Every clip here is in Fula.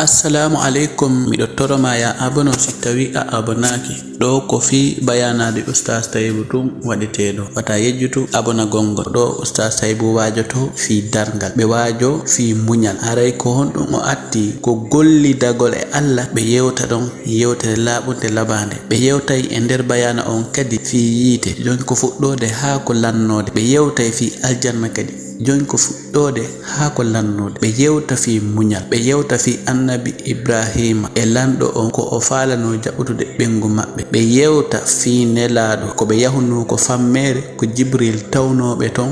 Assalamu alaikum, miɗo toroma ya abono so tawi a abonaki ɗo ko fi bayanade Oustaz Taibou Tun waɗeteɗo wata yejjutu abona gongo ɗo Oustaz Taibou wajoto fi dargal ɓe wajo fi muñal aray ko honɗum o atti ko gollidagol e Allah ɓe yewta ɗon yewtere laɓude labande ɓe yewtay e nder bayana on kadi fi yiite jon ko fuɗɗode ha ko lannode ɓe yewtay fi aljanna kadi jon ko fuɗɗode ha ko lannode ɓe yewta fi muñal ɓe yewta fi annabi Ibrahima e lanɗo on ko o falano jaɓutude ɓengu maɓɓe ɓe yewta fi nelaɗo ko ɓe yahuno ko fammere ko Jibril tawnoɓe ton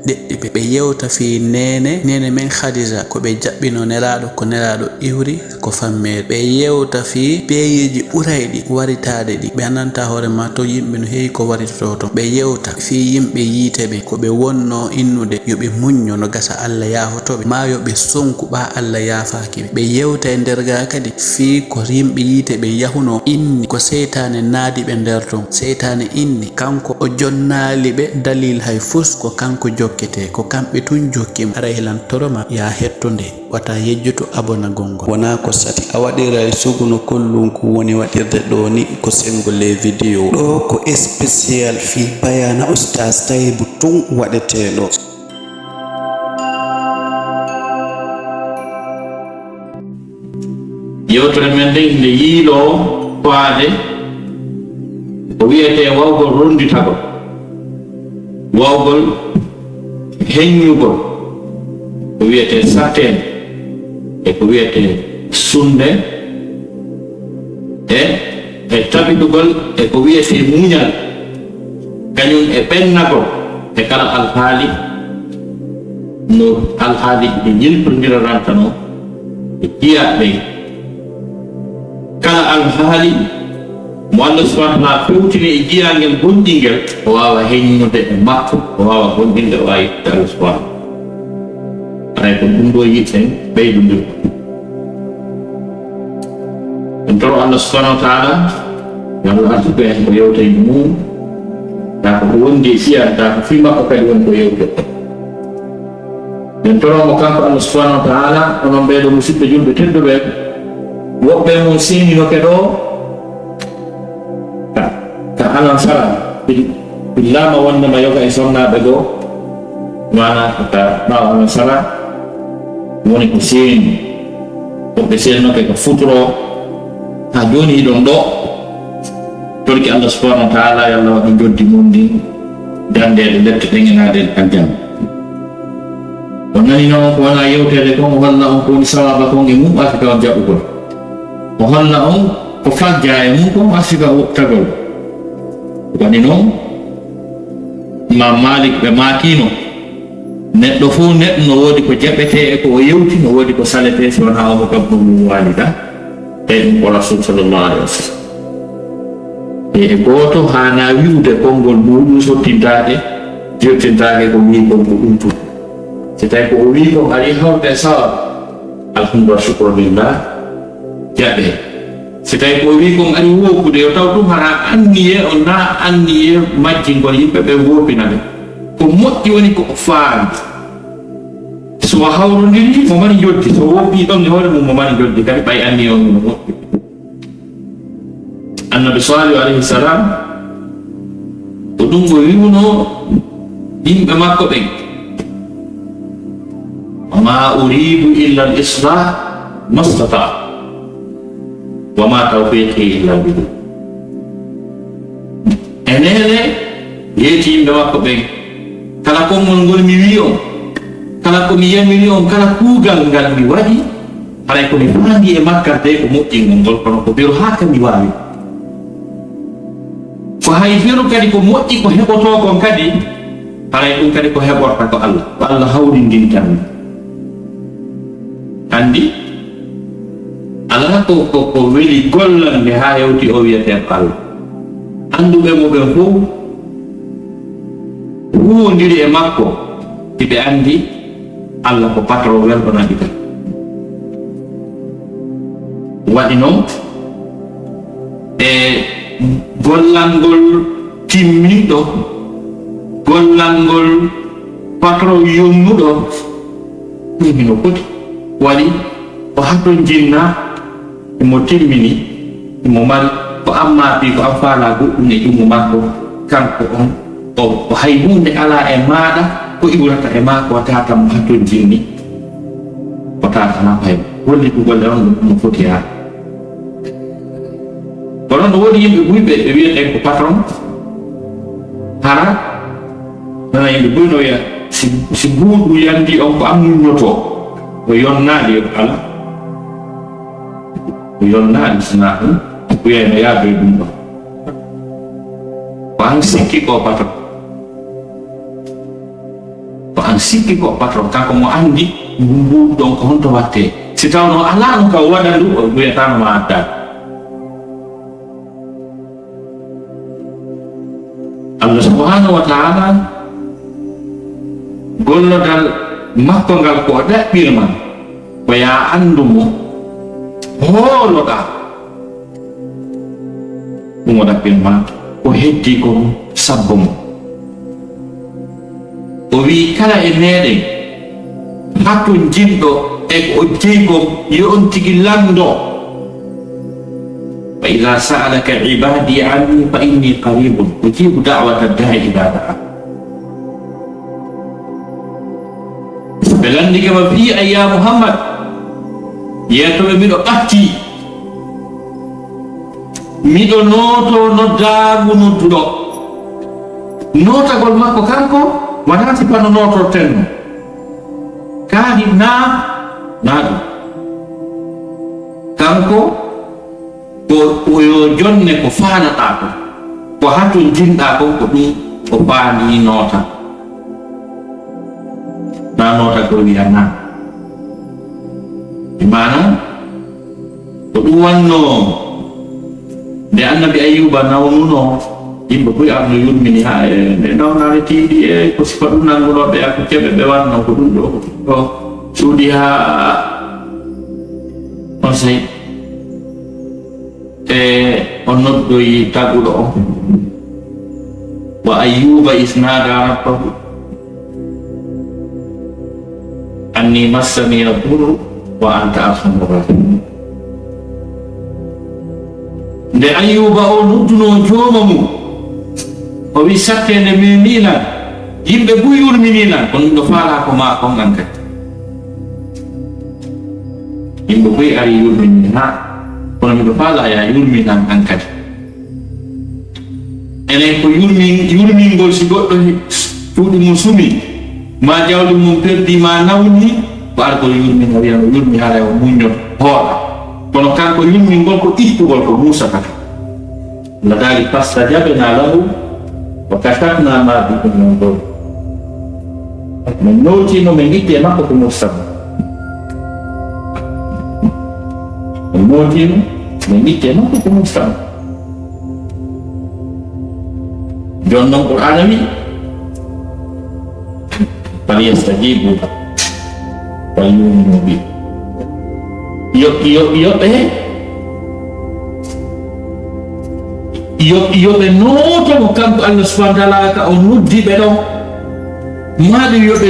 deɗɗiɓe ɓe yewta fi nene men Khadija ko ɓe jaɓɓino nelaɗo ko nelaɗo iwri ko fammere ɓe yewta fi beeyiji ɓurayɗi waritade ɗi ɓe ananta hoorema to yimɓe no heewi ko waritoto ton ɓe yewta fi yimɓe yiiteɓe ko ɓe wonno innude yoɓe muñño no gasa Allah yaafotoɓe ma yoɓe sonku ɓa Allah yaafakiɓe ɓe yewta e nder ga kadi fi ko yimɓe yiiteɓe yahuno inni ko seytane naadiɓe nder ton seytane inni kanko o jonnaliɓe dalil hay fus ko kanko jokkete ko kamɓe tun jokkima ara helan toroma ya hettunde wata yejjutu abona gongo wona ko sati a waɗira e suguno kollunku woni waɗirde ɗo ni ko sengole vidéo ɗo ko spécial fi bayana Oustaz Taibou Tun waɗeteɗo yewtere men nde nde yiilo faade ko wiyete wawgol ronditagol wawgol heññugol ko wiyete saten e ko wiyete sunde e tabiɗugol e ko wiyete muñal kañum e ɓennagol e kala alhaali no alhaali ɗi yiltodirarantano e jiyaɓe kala alhaali mo Allah subhanahu wa ta'ala fewtini e jiyangel gonɗingel o wawa heññude e makko o wawa gonɗinde o wawi yitte Allah subhanahu aray ko ɗum ɗo yitten ɓeydodir en toro Allah subhanahu wa ta'ala yo Allah artuɓe en ko yewta e mum ta ko wondi e fiya ta ko fi makko kadi woni ko yewte en toromo kanko Allah subhanahu wa ta'ala onon ɓeɗo musidɓe julɓe tedduɓe woɓɓe mum sininoke ɗo ka alan sara billama wondema yoga e sonnaɓe goo mana ka ɓawa alan sara woni ko seeni woɓɓe seennoke ko futuro ha joni hiɗon ɗo torki Allah subhanahu wa ta'ala yo Allah waɗi joddi mum ndi dandede lette ɗeŋenade aljanna o nani noon ko wona yewtede kon o holla on ko woni sawaba kon e mum asika on jaɓɓugol o holla on ko fagja e mum kon asika woɓtagol waɗi noon Imam Malik ɓe makino neɗɗo fof neɗɗo no woodi ko jaɓete e ko o yewti no woodi ko salete so wona omo kam ɗum walida e ɗum ko Rasul sallallahu alaihi wa sallam e goto hana wiwde konngol muɗum sottintade jottintake ko wi kon ko ɗum tun so tawi ko o wi kon ari hawde sawab alhamdulillah shukrulillah jaɓe so tawi ko wi kon ari wokude yo taw ɗum hana anniye o na anniye majjingol yimɓe ɓe wopinaɓe ko moƴƴi woni ko faami so hawrodiri mo mani joddi so woppi ɗon e hoore mum mo mani joddi kadi ɓay anniye on no moƴƴi annabi Salihu alayhi salam ko ɗum o wiwno yimɓe makko ɓen wama uridu illa al islah mastata wama tawfiqi illa billah enene yeeti yimɓe makko ɓen kala konngol ngol mi wi on kala ko mi yamiri on kala kuugal ngal mi waɗi haray komi faandi e makkarde ko moƴƴingol ngol kono ko biro haa ka mi waawi ko hay biro kadi ko moƴƴi ko heɓoto kon kadi haray ɗum kadi ko heɓorta ko Allah hawrindintan andi ala ko weli gollande haa hewti o wiyete Allah anduɓe mo ɓen fof huwodiri e makko tiɓe andi Allah ko patron weltonaɗi kan waɗi noon e gollangol timmiɗo gollangol patron yonnuɗo ɗum hino foti waɗi o hatton jinna imo timmini imo mari ko ammaapi ko am faala goɗɗum e jungo makko kanko on o hay hunde ala e maɗa ko iwrata e ma ko tata mo hatton jinni o tatana hay holli ko golle on no foti ha kono no woodi yimɓe ɓuyɓe ɓe wiyete ko patron hara nana yimɓe ɓuyno wiya si buuɗu yandi on ko am nunnoto o yonnaɗi yo ala o yonnaɗi sina ɗum wiyayno yaadoy ɗum ɗon ko an sikki ko patron ko an sikki ko patron kanko mo andi mbuuɗu ɗon ko honto watte si tawno ala no ka waɗa ndu o wiyatano ma adda Allah subhanahu wa ta'ala gollodal makko ngal ko ɗaɓɓirma ko ya andumo hooloɗa ɗum o ɗaɓɓirma ko heddi ko sabbo mo o wi kala e meɗen hatton jinɗo e ko jeygom yo on tigi lando fa ida sa'alaka ibadi anni fa inni qaribun ujibu da'wata da'i ida da'a ɓe landike ma fi ya Muhammad yetoɓe miɗo ɓatti miɗo noto noddaagu nodduɗo notagol makko kanko wona sipano notortenno kaani na ɗum kanko ko yo jonne ko faanata ko hatton jinɗa kon ko ɗum o faani nota na nota ko wiya na mana ko ɗum wanno nde annabi Ayyuba nawnuno yimɓe ɓuy arno yurmini ha nde nawnare tiiɗi ko sifa ɗum nangunoɓe ko keɓe ɓe wanno ko ɗum ɗo suuɗi ha on sey o noddoyi taguɗo on wa Ayyuba isnada rabbahu anni massani yadurru wa anta arhamur rahimin nde Ayyuba o nodduno jooma mum o wi sattende mimilan yimɓe ɓuy yurminilan kono ɗo faala ko ma kon an kadi yimɓe ɓuy ari yurmini ha kono miɗo faala ya yurminan an kadi enen ko yurmingol si goɗɗo cuuɗi mum sumi ma jawdi mum perdi ma nawni ko argol yurmina wiya no yurmi haara o muñño hooɗa kono kanko yurmingol ko ittugol ko musata la daari fastajabna lahu wa kashafna ma bihi min dur min notino min gitte makko ko mustafa min notino min gitte makko ko mustafa jonnon qur'ana wi falyastajibu walyuminu bi yoɓe nootomo kanko Allah subhanahu wa ta'ala ka o noddi ɓe ɗon maɗum yoɓe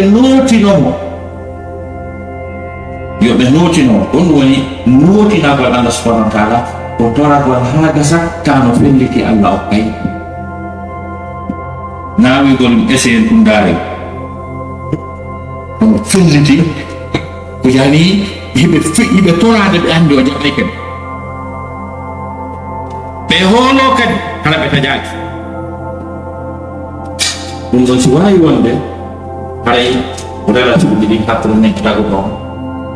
nootinomo ɗum woni nootinagol Allah subhanahu wa ta'ala ko toragol ha gasa tano felliti Allah o kay naawigol essayen ɗum daare felliti ko yani yimɓe torade ɓe andi o jaɓay kadi ɓe hoolo kadi kala ɓe tajaaki ɗum ɗon si waawi wonde haray relative ɗi ɗin hakkude nen tagu ɗon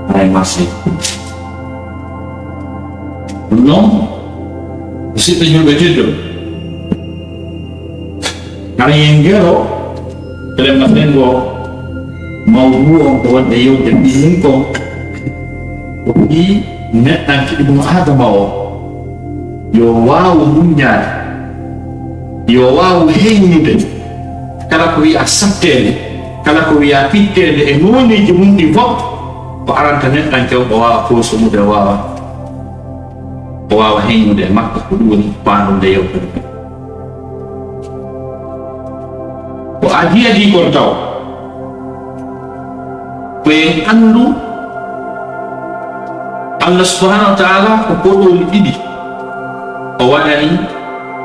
haray marché ɗum noon musidɓe julɓe teddo haray en ngero eɗen masen ngo mawdu on ko wonde yewde ɓiyin kon ko ɓi neɗɗanke ibnu adama o yo waawu muññaade yo waawu heynude kala ko wiya sattede kala ko wiya pittede e nooniji mum ɗi fof ko aranta neɗɗanke o waawa fosumude o waawa heynude e makko ko ɗum woni faandude yewtude ko adiyadi kon taw ko en anndu Allah subhanahu wa ta'ala ko poɗoli ɗiɗi o waɗani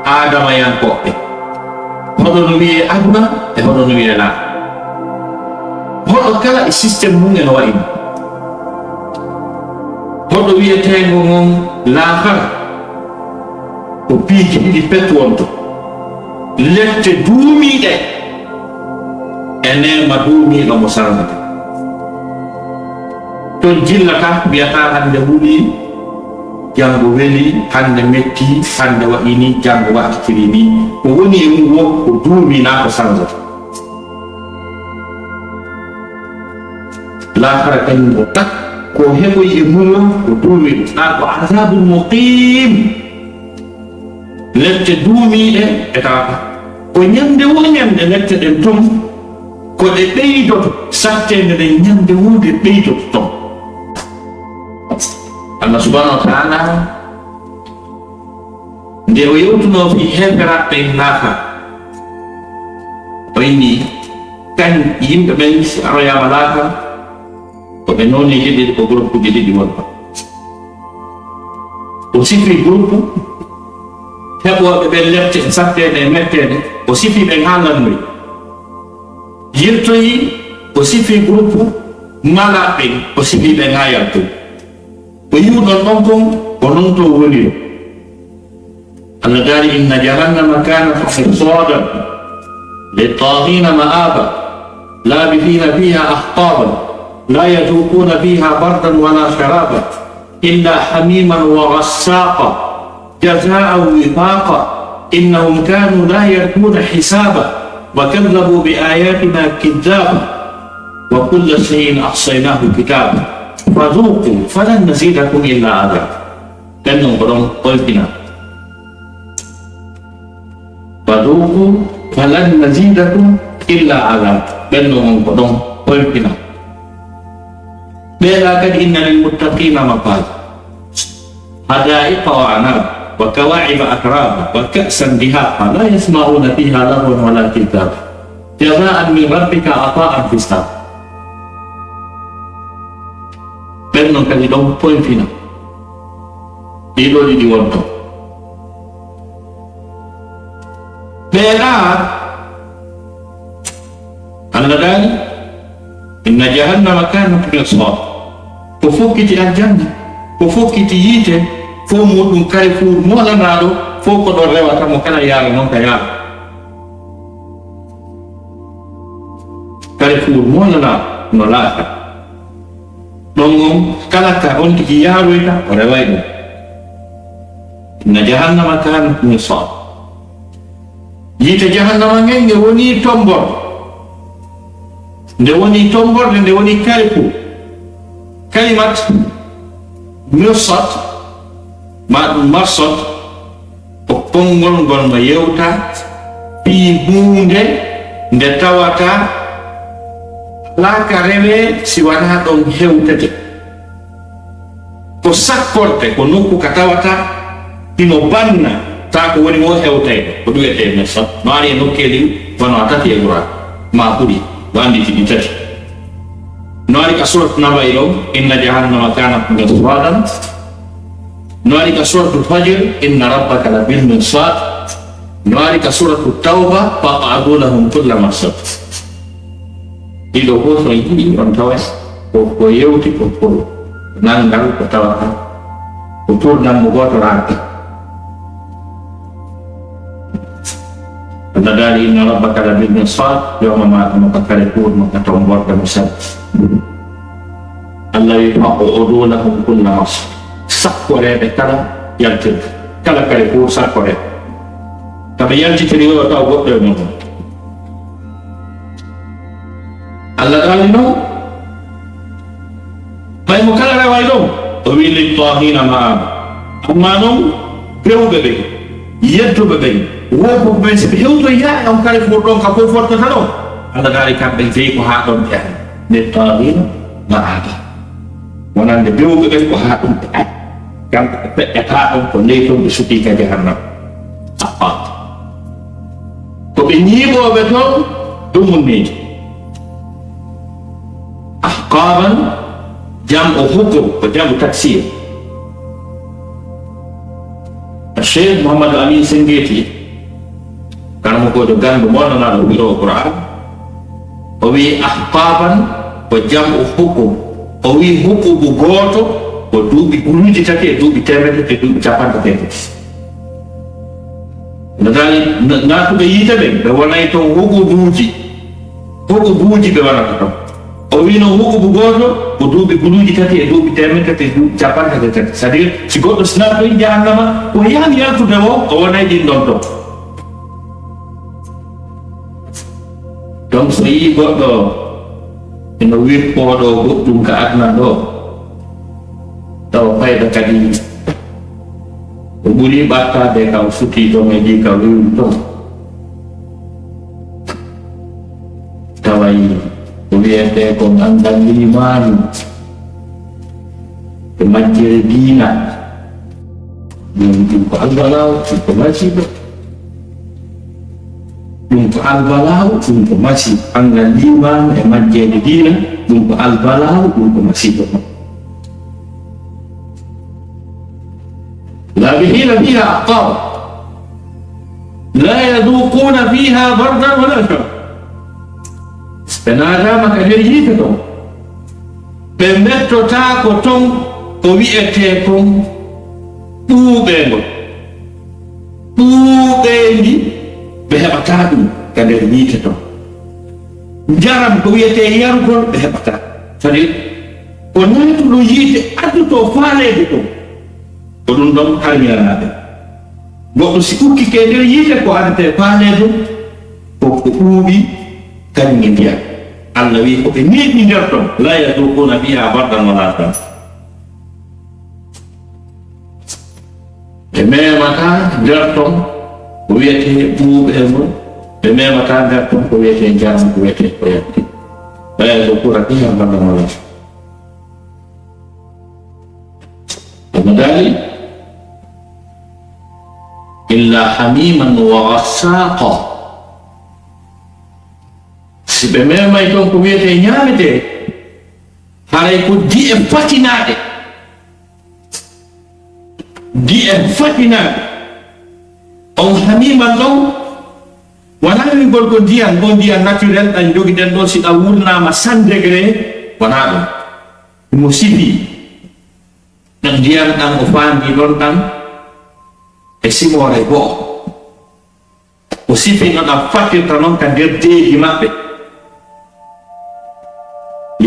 adama yankoɓe, hoɗo no wiye aduna e hoɗo no wiye laa. Hoɗo kala e systéme mum eno wayno. Hoɗo wiyetengo ngon laakara ko piiji ɗiɗi pet wonto, lette duumiɗe e nema duumiɗo mo sarnata. Ton jillata mbiyata hande huuɗi, jango weli, hande metti, hande waɗini, jango waɗitiri ni. Ko woni e mum wo ko duumi na ko sarnata. Laakara kañum o tak ko heɓoy e mum ko duumi na ko azabul muqim, lette duumiɗe e tawata ko ñande wo ñande lette ɗen ton ko ɗe ɓeydoto sattede ɗen ñande wonde ɓeydoto ton. Allah subhanahu wa ta'ala nde o yewtuno fi heɓeraɓe laaka o inni kañ yimɓe ɓen si aroyama laaka ko ɓe noneji ɗiɗi, ko groupe uji ɗiɗi wonɓa. O sifi groupe heɓoɓe ɓen lette sattede e mettede, o sifi ɓen ha lannoy. Yirtoyi o sifi groupe malaɓe, o sifi ɓen ha yaltoy. O yiwɗon ɗon kon ko non to woniro. Allah daari inna jahannama kanat mirsadan littagina ma'aba labithina fiha ahqaban la yazuquna fiha bardan wala sharaba illa hamiman wa ghassaqa jazaan wifaqa innahum kanu la yarjuna hisaba wa kadzabu bi ayatina kidzaba wa kulla shay'in ahsaynahu kitaba fadhuqu falan nazidakum illa adab. Dan nong bodong kolpina fadhuqu falan nazidakum illa adab. Dan nong bodong kolpina bela kad inna lil muttaqina mafaz hadaiqa wa anab wa kawa'iba atraba wa ka'san dihaqa la yasma'una fiha lahwan wala kitab jazaan min rabbika ata'an hisab. Benno kadi ɗon point fina ɗiɗo ɗiɗi wonto ɓeeɗa Allah daani inna jahannama kanat mirsad, ko fokkiti aljanna, ko fokkiti yiite, fo muɗum kare fuur molanaɗo fo ko ɗon rewata mo kala yaara noon ka yaara. Kare fuur molanaɗo no laata ɗon on kala ka on tigi yaaroyta o reway ɗum. Inna jahannama kanat mirsad, yiite jahannama ngen nge woni tombor, nde woni tomborde, nde woni kare fuur. Kalimat mirsad ma ɗum marsad ko konngol ngol no yewta fii hunde nde tawata laaka rewe si wona ɗon hewtete, ko sakkorde, ko nokku ka tawata ino banna ta ko woni mo hewtayɗo, ko ɗuwete mirsad. No ari e nokkeeli wono a tati e gura ma ɓuri wandi tiɗi tati. No ari ka surat Naba ɗo inna jahannama kanat mirsadan, no ari ka suratul Fajr inna rabbaka labil mirsad, no ari ka suratul Tauba faq'adu lahum kulla marsad. Ɗiɗo fof so yiɗi on tawa ko yewti ko nangal ko tawata ko turnammo goto raake. Allah daari inna rabbaka labil mirsad, yawma ma kare fuur mo ka tomborde mo sat. Allah wi faq'udu lahum kulla marsad, sakkoreɓe kala yaltirde, kala kare fuur sakkoreɓe. Taɓe yaltitiri o taw goɗɗo e muɗum. Allah daali noon may mo kala reway ɗon o wi littagina ma'aba, amma noon rewɓe ɓen yedduɓe ɓen woɓɓe ɓen siɓe hewtoya e on kare fuur ɗon ka fof fottata ɗon, Allah daari kamɓe jeyi ko ha ɗon ɓeya littagina ma'aba, wonande rewɓe ɓen ko ha ɗum ɓeya kamɓe ɓe feƴƴata ɗon ko ley ton ɓe suti ka jahannam appa ko ɓe ñiiɓoɓe toon ɗumunneji ahqaban jam'u hukm ko jam'u taksir, Syekh Muhammad Amin Senggeti karena ko jogan do mona na do biro Quran o wi ahqaban ko jamu hukum o wi hukumu goto ko duuɓi uluji tati e duuɓi temedde e duuɓi capanɗe tati nadali natuɓe yiite ɓe wonay toon hukumuji ɓe wonata toon o wi noon hukumu goto ko duuɓi uluji tati e duuɓi temedde tati e duuɓi capanɗe tati c'est à dire si goɗɗo sinatoyi jahannama o yaami yaltude o wonay ɗin ɗon toon donc so yii goɗɗo eno wirɓoɗo goɗɗum ka aduna ɗo tawa fayda kadi o ɓuri ɓattade ka o suti toon e ɗi ka wiwri toon tawayi ko wiyete ko andal limanu e majjere diina ɗum ko albalaw ɗum ko masiba ɗum ko albalaw ɗum ko masiba andal limanu e majjere diina ɗum ko albalaw ɗum ko masiba لابثين فيها أحقابا لا يذوقون فيها بردا ولا شرا سبنادama ka nder yiite ton ɓe mettota ko ton ko wi'ete kon ɓuuɓengol ɓuuɓendi ɓe heɓata ɗum ka nder yiite ton jaram ko wiyete yarugol ɓe heɓata c'est-à-dire ko natuɗo yiite adduto faaleede ton ko ɗum ɗon harñanaɓe goɗɗo si ukkike nder yiite ko addete faaleedu ko ɓuuɓi kañƴe ndiyam Allah wi ko ɓe niiɗi nder ton la yaduquna fiha bardan wala shara ɓe memata nder ton ko wiyete ɓuuɓengol ɓe memata nder ton ko wiyete jaram ko wiyete koyatti la yaduquna fiha bardan wala shara omo daali illa hamiman wa ghassaqa si ɓe memay toon ko wiyete ñaamete haray ko di'e fatinaɗe on hamiman ɗon wona wigol ko ndiyam go ndiyam naturel ɗan jogiɗen ɗo si ɗa wurnama 100 degré wona ɗum ɗum sifi ɗan ndiyam ɗan o faandi ɗon ɗan e simore go'o o sifi no ɗam fattirta noon ka nder deeji maɓɓe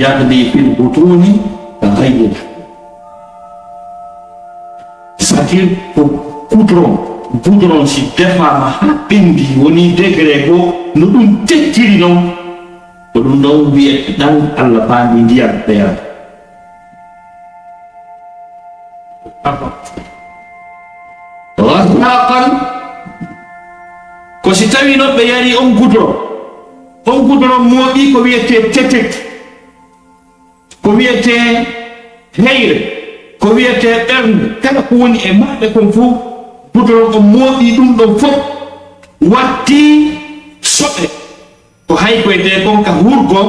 yahdi fil butuni ka ghayrina c'est-à-dire ko goudron si defama ha ɓendi woni degré go no ɗum tettiri noon ko ɗum ɗon wiyete ɗan Allah faandi ndiyam ɓeyata wasaqan ko si tawi noon ɓe yari on goudron mooɓi ko wiyete tetek ko wiyete heyre ko wiyete ɓernde kala ko woni e maɓɓe kon fuu goudron on mooɓi ɗum ɗon fof watti soɓe ko hay koyde kon ka hurgo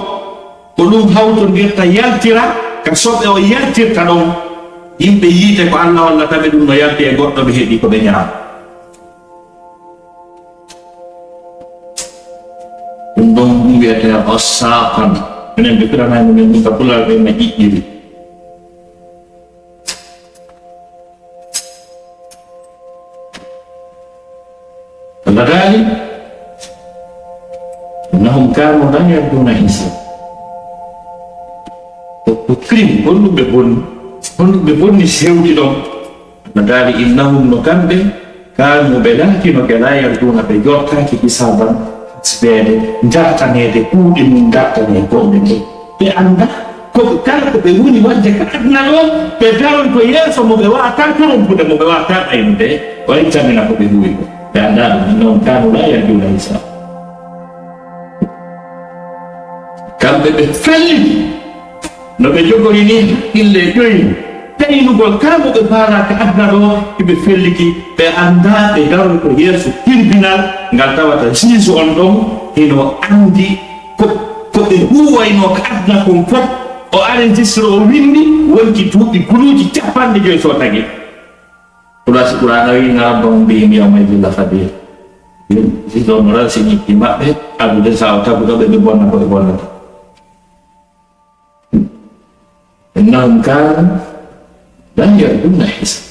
ko ɗum hawtodirta yaltira ka soɓe o yaltirta ɗon yimɓe yiite ko Allah wallataɓe ɗum no yalti e goɗɗo ɓe heeɗi ko ɓe ñaama ɗum ɗon ɗum wiyete ghasaqan minen ɓe piranani men ɗum ka pulal ɓe ma ƴiƴƴiri Allah daali innahum kanu la yarjuna hisab ko crime honɗuɓe bonni sewti ɗon no daali innahum no kamɓe kanu ɓe laatino ke la yarjuna ɓe jortaki hisaban hasbeede dartanede kuuɗe mum dartane gonɗe nde ɓe anda koɓe kala ko ɓe woni wadde ka aduna ɗo ɓe daron to yeeso mo ɓe wawata torompude mo ɓe wawata ɗaynude wayi tamina ko ɓe huwi ko ɓe anda ɗum innahum kanu la yarjuna hisab kamɓe ɓe felliti no ɓe jogori ni haqqille ƴoyni taynugol kala mo ɓe faalaka aduna ɗo hiɓe felliki ɓe anda ɓe daroy ko yeeso tribunal ngal tawata juge on ɗon hino andi ko ɓe huwayno ko aduna kon fof o enregistre o windi wonki duuɓi guluuji 50 so tagi Pula sekurang-kurangnya ngarabang bing yang may bila kabir. Ito moral sinikima abu de sa ta bu be bon na ko bon na. Innahum kan la yarjuna hisab.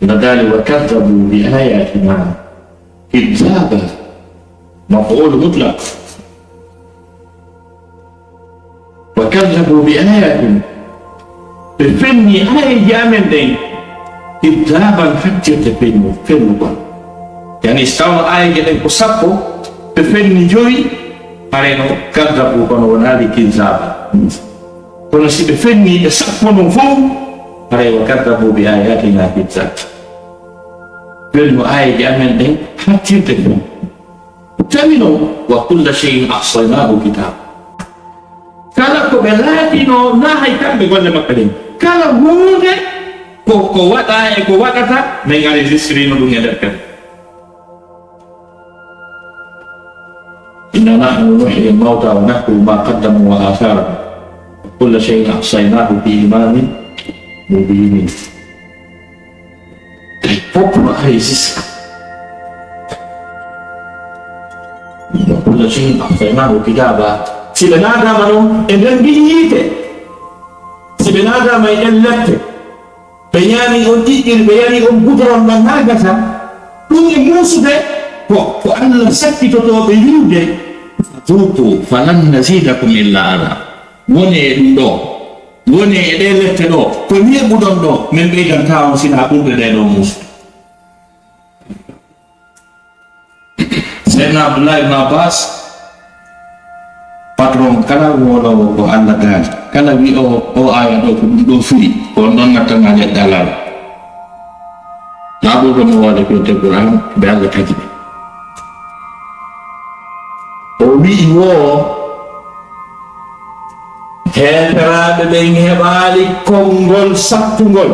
Nadali wa kadzabu bi ayatina kidzaba maf'ul mutlaq. Wa kadzabu bi ayatina bifenni ay jamen dai kidzaban hajjat binu fenwa. Yani istawa ay gelen ko sappo bifenni joyi pareno kadzabu kono wonali kidzaba. Kono si bifenni sappo no fu pareno kadzabu bi ayatina kidzaba. Benu ay jamen dai hajjat binu. Tamino wa kullu shay'in ahsaynahu kitab. Kalau ko belati no na hay kambe golle makkalin. Kalau hunde ko wata mengali sisri no dunya dakkan. Inna nahnu nuhyi al-mauta wa nahku ma qaddamu wa athara. Kullu shay'in ahsaynahu fi imamin mubin. Popolo ISIS. Kullu shay'in ahsaynahu kitaba. Si benada mano e ben biite. Si benada mai ellette. Bayani on tikir bayani on budron man nagasa. Kungi musude ko Allah sakki to be yude. Tutu falan nazidakum illa ana. Wone do. Wone de lette do. Ko ni budon do men be dan tawo sina bunde de do mus. Sayyidina Abdullah ibn Abbas patron kala wolo ko Allah dal kala wi o aya do fi ko non ngata ngale dalal nabu do mo wala ko te Quran be Allah tagi o wi wo hetara be hebali konggol sattungol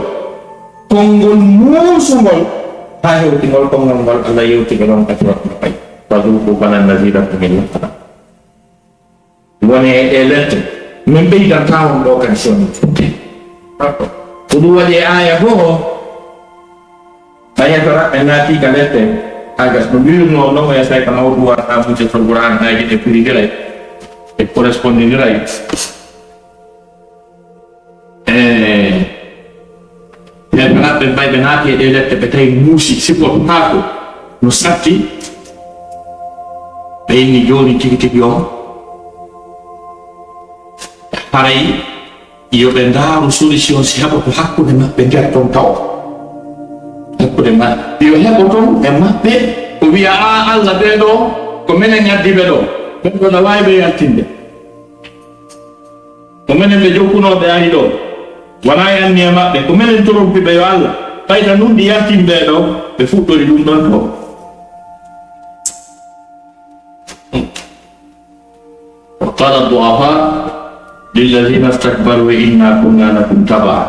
konggol musungol ayo tingol konggol Allah yu tingol katwa pai padu ko banan nazira pemilih wone elette min ɓeydan tawon ɗo kadi soni ko ɗum waɗi aya fo ayata raɓɓe naati ka lette hagas no mbirno ɗon o yasay ka mawdu warta muje to Qur'an aji ɗe piridiray e correspondiniray ɓeɓe raɓɓe mbay ɓe naati e ɗe lette ɓe tawi muusi sippototako no satti ɓe inni joni tigi tigi on parai io ɓe ndaaru solution si heɓa ko hakkude maɓɓe nder ton taw hakkude maɓɓe yo heɓo ton e maɓɓe ko wiya a Allah ɓe ɗo ko minen addiɓe ɗo ɓen ɗo no wawi ɓe yaltinde ko minen ɓe jokkunoɓe ari ɗo wona yanni e maɓɓe ko minen torompiɓe yo Allah ɓayta nun ɗi yaltimɓe ɗo ɓe fuɗɗori ɗum ɗon to وقال الضعفاء للذين استكبروا إنا كنا لكم تبعا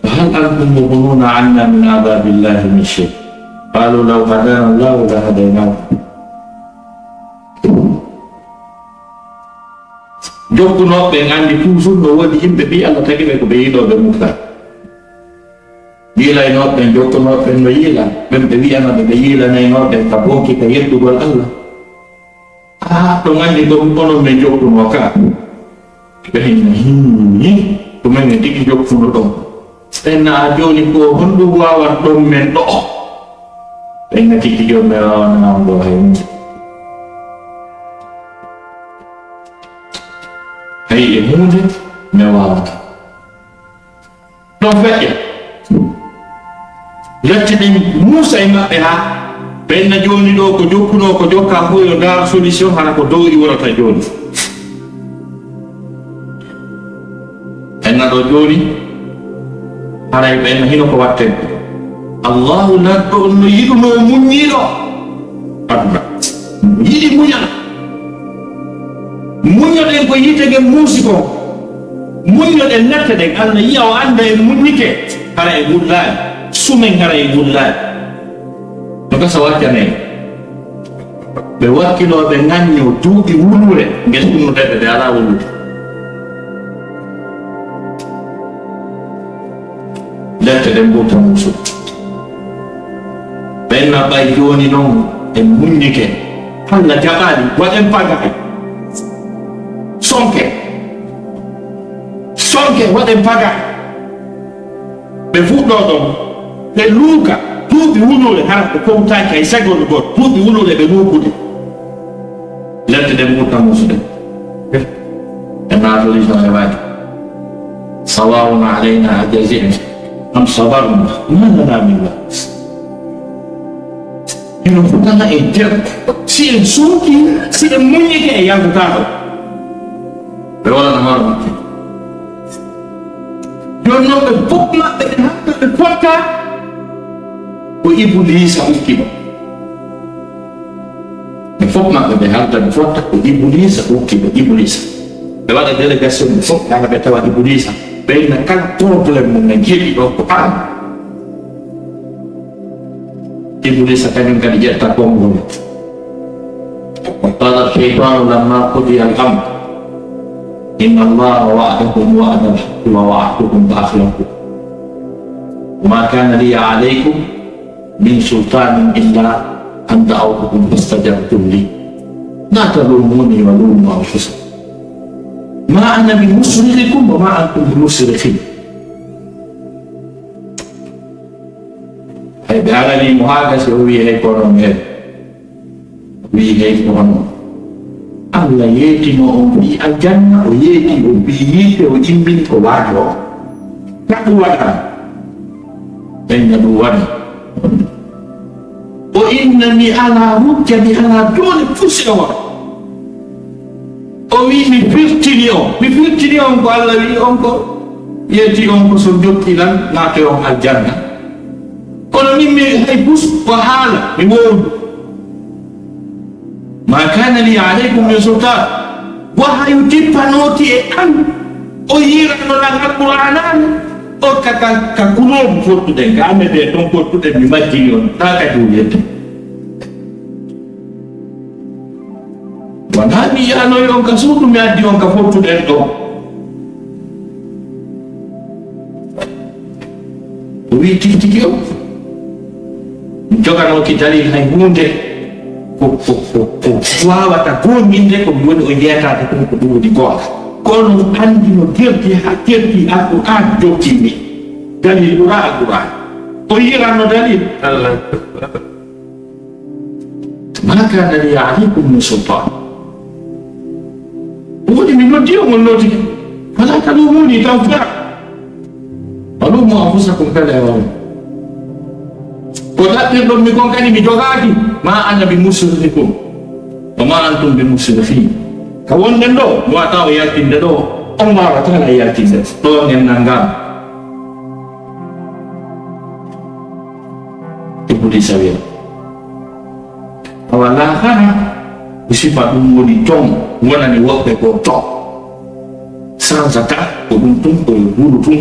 فهل أنتم مغنون عنا من عذاب الله من شيء قالوا لو هدانا الله لهديناكم jokkunoɓe gandi toujours no woodi yimɓe mbi Allah tagi ɓe ko ɓe yiiɗoɓe mufta yiilaynoɓe jokkunoɓe no yiila ɓen ɓe wiyanaɓe ɓe yiilanaynoɓe ka bonki ka yeddugol Allah to gandi ɗum onon ɓe jokkuno ka ɓe hinna ko men e tigi jokkuno ɗon enna joni ko honɗum wawat ɗon men ɗo ɓenna tigi joni ɓe wawana on ɗo hay e hunde mi wawata ɗon feƴƴa latti ɗin Musa e maɓɓe ha ɓenna joni ɗo ko jokkuno ko jokka fo yo dar solution hana ko dow i wonata joni enna ɗo joni haray ɓenna hino ko watten Allahu nanɗo no yiɗuno muññiɗo aduna yiɗi muñana muñoɗen ko yitege muusi ko muñoɗen nette ɗen Allah yiya o anda en muññike hara e gullaani sumen hara e gullaani no gasa waccane ɓe wakkilooɓe ŋañño duuɓi wulure ngesunnodeɓe ɓe alaa wulude lette ɗen ɓurta musu ɓenna ɓay joni noon en muññike Allah jaɓaɗi waɗen pagay sonke waɗen pagay ɓe fuɗɗo ɗon ɓe luuka duuɓi wulure hara ɓe kowtaki hay segonde goto duuɓi wulure ɓe luukude lette ɗen ɓurta musude e naatolijon e waɗi sawawun alayna a jazina am sabarna ma lana min bahis ino fotata e nder si en suuki si en muññike e yaltataɗo ɓe waɗana hoore maɓɓe joni noon ɓe fof maɓɓe ɓe hatta ɓe fotta ko iblisa ukkiɓa ɓe fof maɓɓe ɓe halta ɓe fotta ko iblisa ukkiɓa iblisa ɓe waɗa délégation ɓe fof yaha ɓe tawa iblisa ɓeyna kala probléme mum ne jeeɗi ɗo ko an iblisa kañum kadi ƴetta konngol wa qala cheitanu lamma qudiya al amr inna allaha wa'adakum wa'da al-haqqi wa wa'adtukum fa akhlaftukum وما كان لي عليكم من سلطان إلا أن دعوتكم فاستجبتم لي لا تلوموني ولوموا أنفسكم ما أنا بمصرخكم وما أنتم بمصرخي hay ɓe aranimo haga si o wi hay kono men wi hay kono Allah yeetino on wi aljanna o yeeti o wi yiite o imbini ko waaji o kaɗum waɗa ɓenna ɗum waɗa o innani ala hujja mi ala dole fusi o waɗa o wi mi firtini on ko Allah wi on ko yeeti on ko so jottilan naate on aljanna kono min mi hay bus ko haala mi wowdu ma kana li alaykum min sultan wahayu tippanoti e an o yirannolan alqur'anani o ka kulomu fottuɗen ka amede ton fottuɗen mi majjini on ta kadi o yette wona mi yanoyi on ka suudu mi addi on ka fottuɗen ɗo o wi tigtigi o joganoki dalil hay hunde ko wawata gominde ko woni o yeyatade ɗum ko ɗum woni goonga kono andi no gerti ha gerti alquran jottimi dalil ɓura alquran o yiranno dalil Allah ma kana li alaykum min sultan woni mi noddi o mon noddi wala talumuni taw fera walumu anfusakum kala e wawi ko ɗaɓɓirɗon mi kon kadi mi jogaki ma ana bi musrikum wa ma antum bi musrifin ka wonnen ɗo mi wata o yaltinde ɗo on wawatala yaltinde ɗo nen nangam iblisa wiya awa lahara o sifa ɗum woni ton wonani woɓɓe ko ton sansata ko ɗum tum ko wulu tum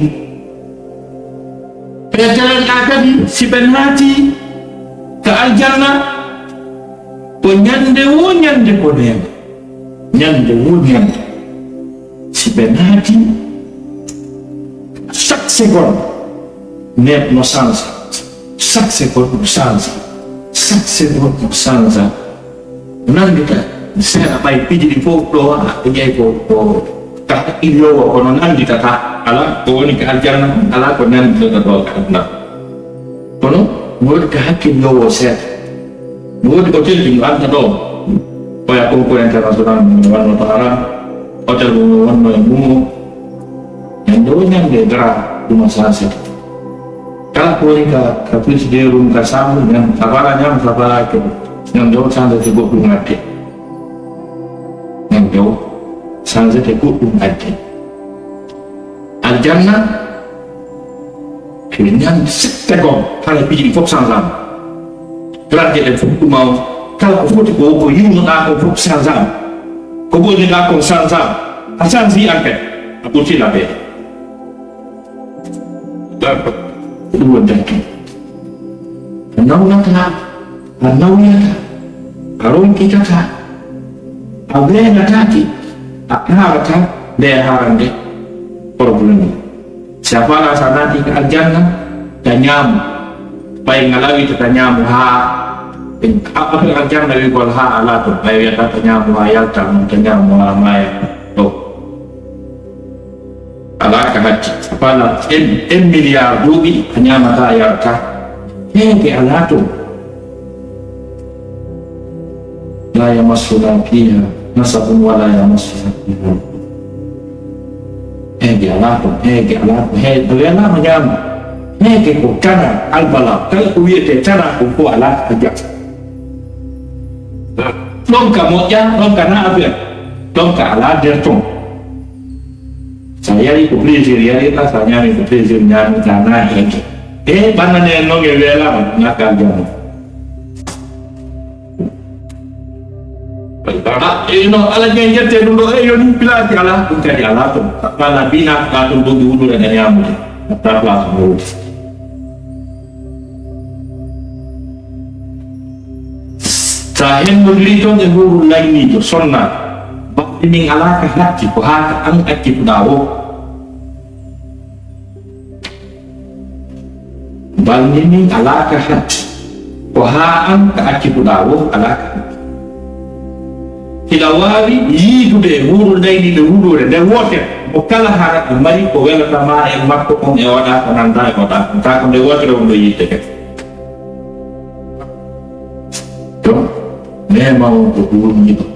ɓeeteren ɗa kadi si ɓe naati ka aljanna ko ñande wo ñande ko nema ñande wo ñande si ɓe naati chaque seconde neɓ no change chaque seconde no change chaque seconde no change nandita seeɗa ɓay piji ɗi fof ɗo ɓe ƴey ko ka haqqillowo kono nanditata ala ko woni ka aljanna ala ko nanditata ɗo ka aduna kono mi woodi ka hakkillowo seeɗa mi woodi ko telti mi anda ɗo oya concours international mi wannoto ara hôtel mo mi wonno e mumo ñande o ñande dara ɗuma sensete kala ko woni ka frigidaire rum ka sambu ñam safara ñam safarake ñande o sensete goɗɗum adde ñande o sensete goɗɗum adde aljanna ke ñande 7 secondes kala piji ɗi fof changeama grande ɗen fof ɗuma o kala ko foti ko yiwnoɗa ko fof changeama ko ɓolniɗa kon changeama a change an kadi a ɓurtina ɓeeɗe ɗum woni danki a nawnata a nawyata a ronkitata a weenataki a harata nde harande probléme si a fala sa naati ka aljanna tanyamu pai ngalawi tanyamu ha apa kerjaan dari gol ha ala tu pai ya tanyamu ayat tanyamu maya to ala ka haji pala en miliar dugi tanyamu ta ya ta ke ala tu la yamassuna fiha nasabun wala yamassuna fiha ke ala tu beliau menyamu ke cara al-balak kalau kuwi cara ku ala aja lom ka moja lom kana apa lom ka ala dia tong saya itu pleasure ya itu saya itu pleasure nya karena banane no ge vela nakal jam ino ala genjer te dulu yo ni pilati ala bukan di ala tu mana bina ka tu dulu dan nyamu tak langsung Sahen mulito ng guru lain nito sonna bakining ala ka hati ko ha ang ati dawo bakining ala ka hati ko ha ang ati dawo ala ka kilawari yidu de guru lain ni guru de wote o kala hara mari ko wala tama e makko on e wada ko nanda ko ta ko de wote ro yite memang berguru itu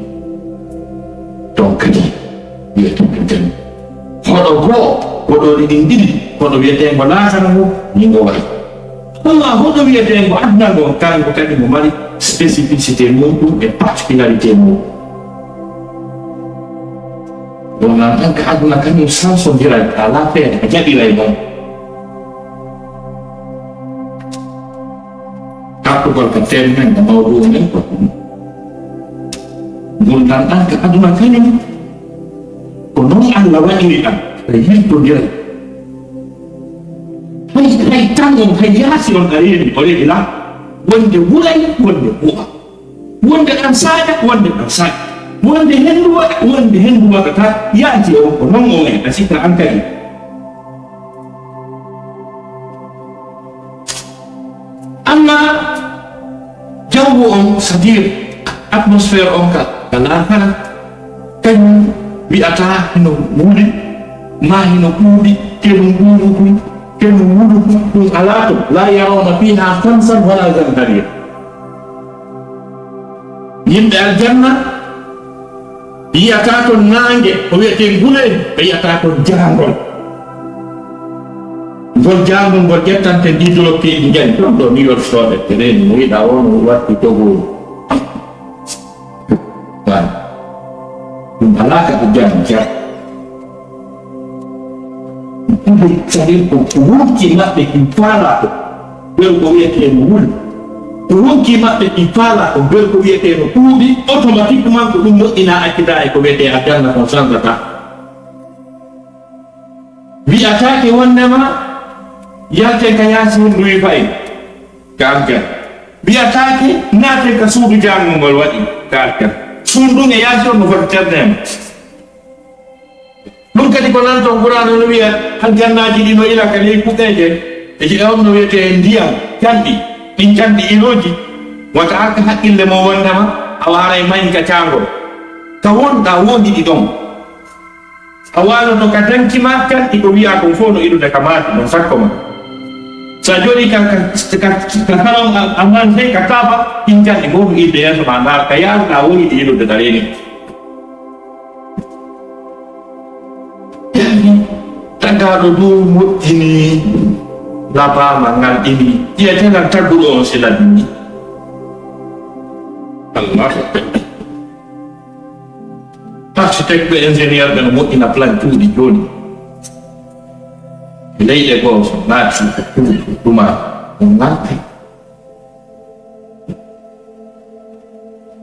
tongkati dia tongkati kodo dinding kodo biete ngo na sana ngo ningo wa Allah kodo biete ngo adna ngo kan ko kadi mo mari spécificité mo et particularité mo dona kan ka adna kan ni sanso dira ala pe jadi lai mo aku kalau ketemen mau dunia Buntan ke aduna kini konon an lawan ini kan itu dia hai tanggung hai hasil dari ini oleh bilang wonde mulai wonde buah wonde kan saya wonde hendua kata ya je konon ngomong kasih ke angka ini amma jawu on sadir atmosfer on kalahkan kan biata hino mudi ma hino kudi kenu mulu alatu la yarawna fiha khamsan wala zamharir yimɓe aljanna yiyata ton nangue ko wiyete ngule ɓe yiyata ton jangol ngol jangol ngol ƴettante ɗiɗolopeji jani ɗon ɗo ni yottoɗe te reni mo yiɗa on watti togo alaka ujang jar ini cari mungkin nak dikipala berkoyek mungkin nak dikipala berkoyek ubi otomatis memang umur ina akida ekoyek akan nak sang kata biasa ke wanda ma ya te kaya sin lui pai kankan biasa ke na te kasubi jang ngolwati kankan sundungnya ya so no vertebnem nunca di konan to qur'an no wiya aljanna ji dino ila kali kuteje e ji on no wiete ndiam kandi din kandi iloji wata aka hakkille mo wonda ma awara e man ka tango tawon da woni di dom awalo to kadanki ma kan iko wiya ko fono ido de kamati no sakkoma sa joni kan haram aman sai kataba injan ibu ide ya semangat kayak tahu ide itu dari ini tangga dulu mut ini lapa mangal ini dia jangan tergulung silat ini Allah arsitek engineer dan mut ina plan tu di joni Ilai dia kau nasi rumah nanti.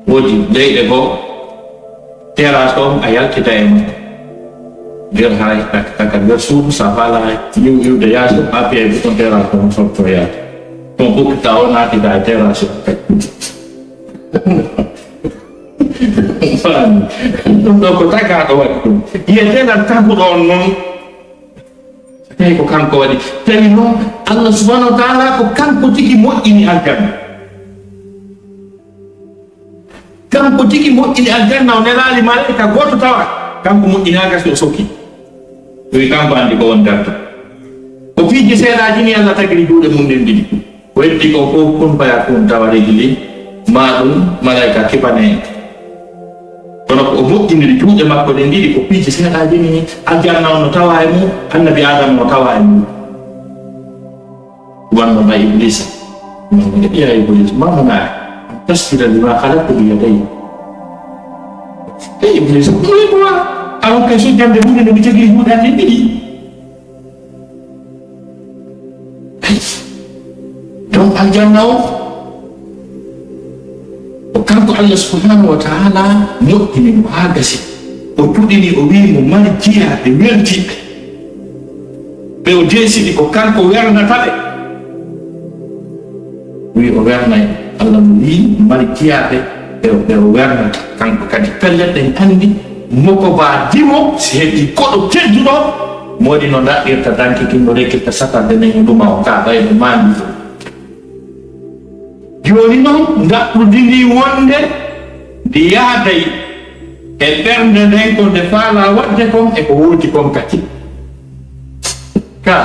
Wujud ilai dia kau teras kau ayat kita yang dirhai katakan bersum sahalah you dia su apa yang bukan teras kau software. Tunggu tahun nanti dah teras. Tunggu kau tak kata waktu. Ia jangan takut orang tawi ko kanko waɗi tawi noon Allah subhanahu wa taala ko kanko tigi moƴƴini aljanna, kanko tigi moƴƴini aljanna o nelaali malaika goto tawa kanko moƴƴinaaka so sokki wi kanko andi ko won darto ko fiiji seeɗaji ni Allah tagiri juuɗe mum nden ɗiɗi ko heddi ko fof kun baya kun tawa regili ma ɗum malaika kipane kono ko moƴƴiniri juuɗe makko ɗen ɗiɗi ko fiiji seeɗaji ni aljanna on no tawa e mum, annabi adama no tawa e mum. wanno ma iblisa ya iblis ma muna tasbira lima khalaqtu bi yadayya iblis ko awon kay so jande hunde nde mi jogii juuɗe ande ɗiɗi donc aljanna o kanko Allah subhanahu wa ta'ala moƴƴini mo haa gasi o juɗini o wi mo mari jiyaɓe weltiɓe ɓe o jeesiɗi ko kanko wernata ɓe wi o wernay Allah mo wi mari jiyaɓe ɓe o wernata kanko kadi pelleɗe andi moko ba dimo si heddi koɗo tedduɗo moɗi no daɗɗirta danki kinno rekkirta satande nayi ɗuma o ka ɓayno mandi joni noon daɓɓudini wonde ndi yahday e ɓernde nden ko nde faala wadde kon eko woodi kon kadi ka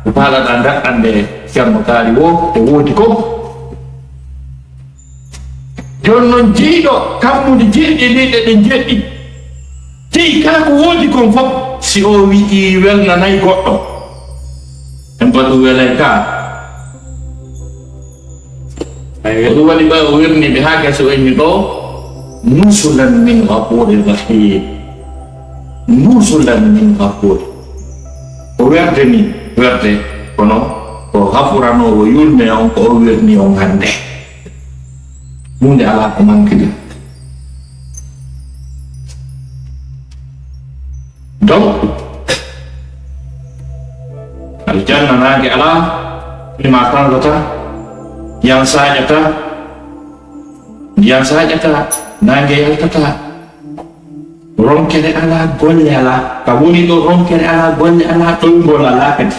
ko faalaɗa daɗɗande ceerno kaari wo e woodi kon joni noon jeyiɗo kammude jeeɗi liɗe ɗe jeɗɗi jeyi kala ko woodi kon fof si o wi'i welnanayi goɗɗo en mbaɗu welay ka ɗum waɗi ɓay o werniɓe haa gasi o enni ɗo nusulan min ghafurir rahim, nusulan min ghafur o werde ni werde kono ko ghafurano o yulme on ko o werni on hande hunde ala ko mankida. Donc aljanna naage ala lima kanzata yang saƴata nange yaltata ronkere ala golle ala ka woni ɗo ronkere ala golle ala ɗoygol ala kadi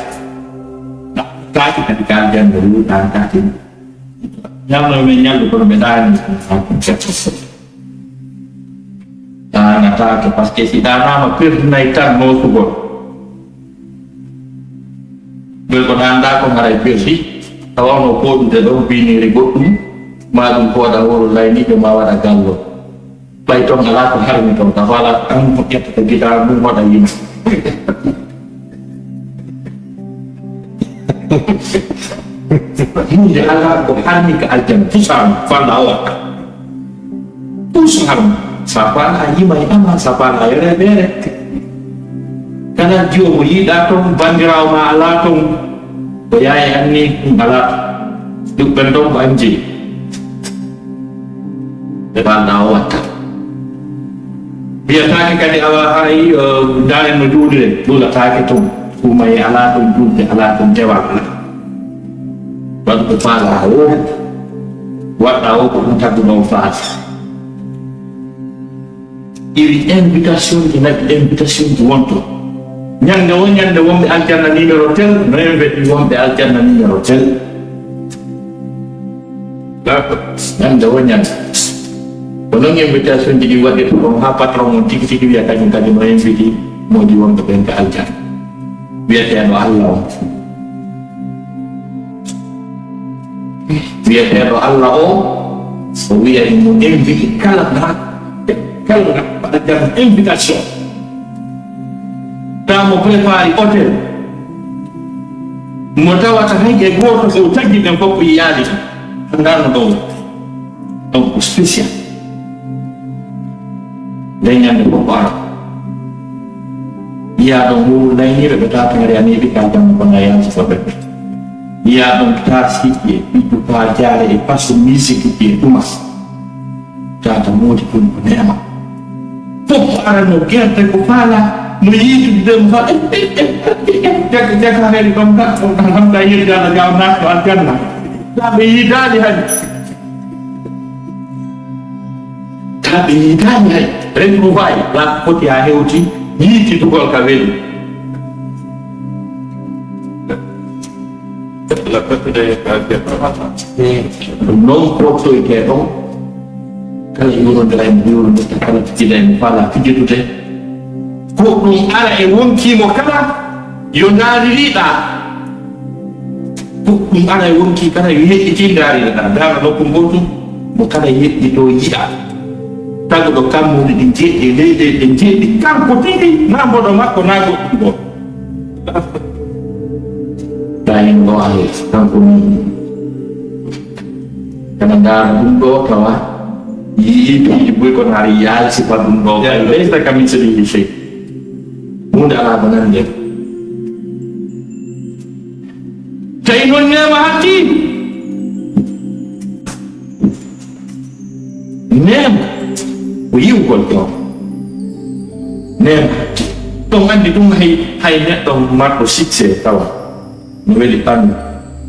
taaki kadi ka aljanna ruɗan taaki ñalno men ñallu kono ɓe ɗaani ɗanatake par ce que si ɗanama perdinayi tan nosugol ɓel ko ɗanda ko haray perdi tawano poɗude ɗo biniri goɗɗum ma ɗum pooɗa woro layniɓe ma waɗa gallo ɓay toon ala ko harmi toon ka wala an mo ƴettata guitar mum waɗa yima hunde ala ko harmi ka aljan pusam falla o watta pusam sapana yima e ama sapana yore ɓeere kala jomo yiɗa toon bandirawo ma ala toon ko yaye anni ɗum ala ɗum ɓen ɗon ko an jeyi ɓe balla o watta wiyatake kadi awa haray daren no juulire ɗulatake toon fumaye ala toon julde ala toon dewa ala waɗu ko faala o waɗɗa o ko ɗum tagguno faata iri invitation ji nabi invitation ji wonto ñande o ñande wonɓe aljanna numéro tel noyen mbeɗi wonɓe aljanna numéro tel ñande o ñande ko noon invitation ji ɗi waɗirta ɗon ha patron on tigi tigi wiya kañum kadi no inviti moƴi wonɓe ɓen ka aljanna wiyeteɗo Allah on wiyeteɗo Allah o o wiya mo inviti kala aljanna invitation tamo préparé hôtel mo tawata hayke goto so taggi ɓen fof ko yiyaali andano ɗo donc spécial nde ñande fof ko ara yiya ɗon wuro layniɓe ɓe tatare aniɓe ka jamma ko nayaji fo ɓeɓe yiya ɗon tasiji e ɓiɗɗo pa jaare e passe musique ji e ɗuma tata moodi ɗum ko nema fof arano gerte ko faala no yiitude dem fa jakareɗi ɗon ka alhamdulillah yeddi Allah gaw natɗo aljanna taɓe yiidani hay taɓe yiidani hay rendu fayi la foti ha hewti yiitidugol ka weeli Lepas dia permata. Non proprio che non. Kalau yurun dalam yurun kalau tidak kepala pergi tu deh. Kok ni ada wongki mo kala yonari lita. Kok ni ada wongki kala yit dari kan dah lo kumbutu mo kala yit itu yida. Tak do kamu di di kampo tini nambo do makko nago bo. Lain lo ahli kampung Kanada bumbo kawa ibu kon hari ya si bumbo kita kami sedih sih mudah lah benar dia kainunnya mati nem wiu kon to nem tongan di tung hai net tong marco six tahu Novelitan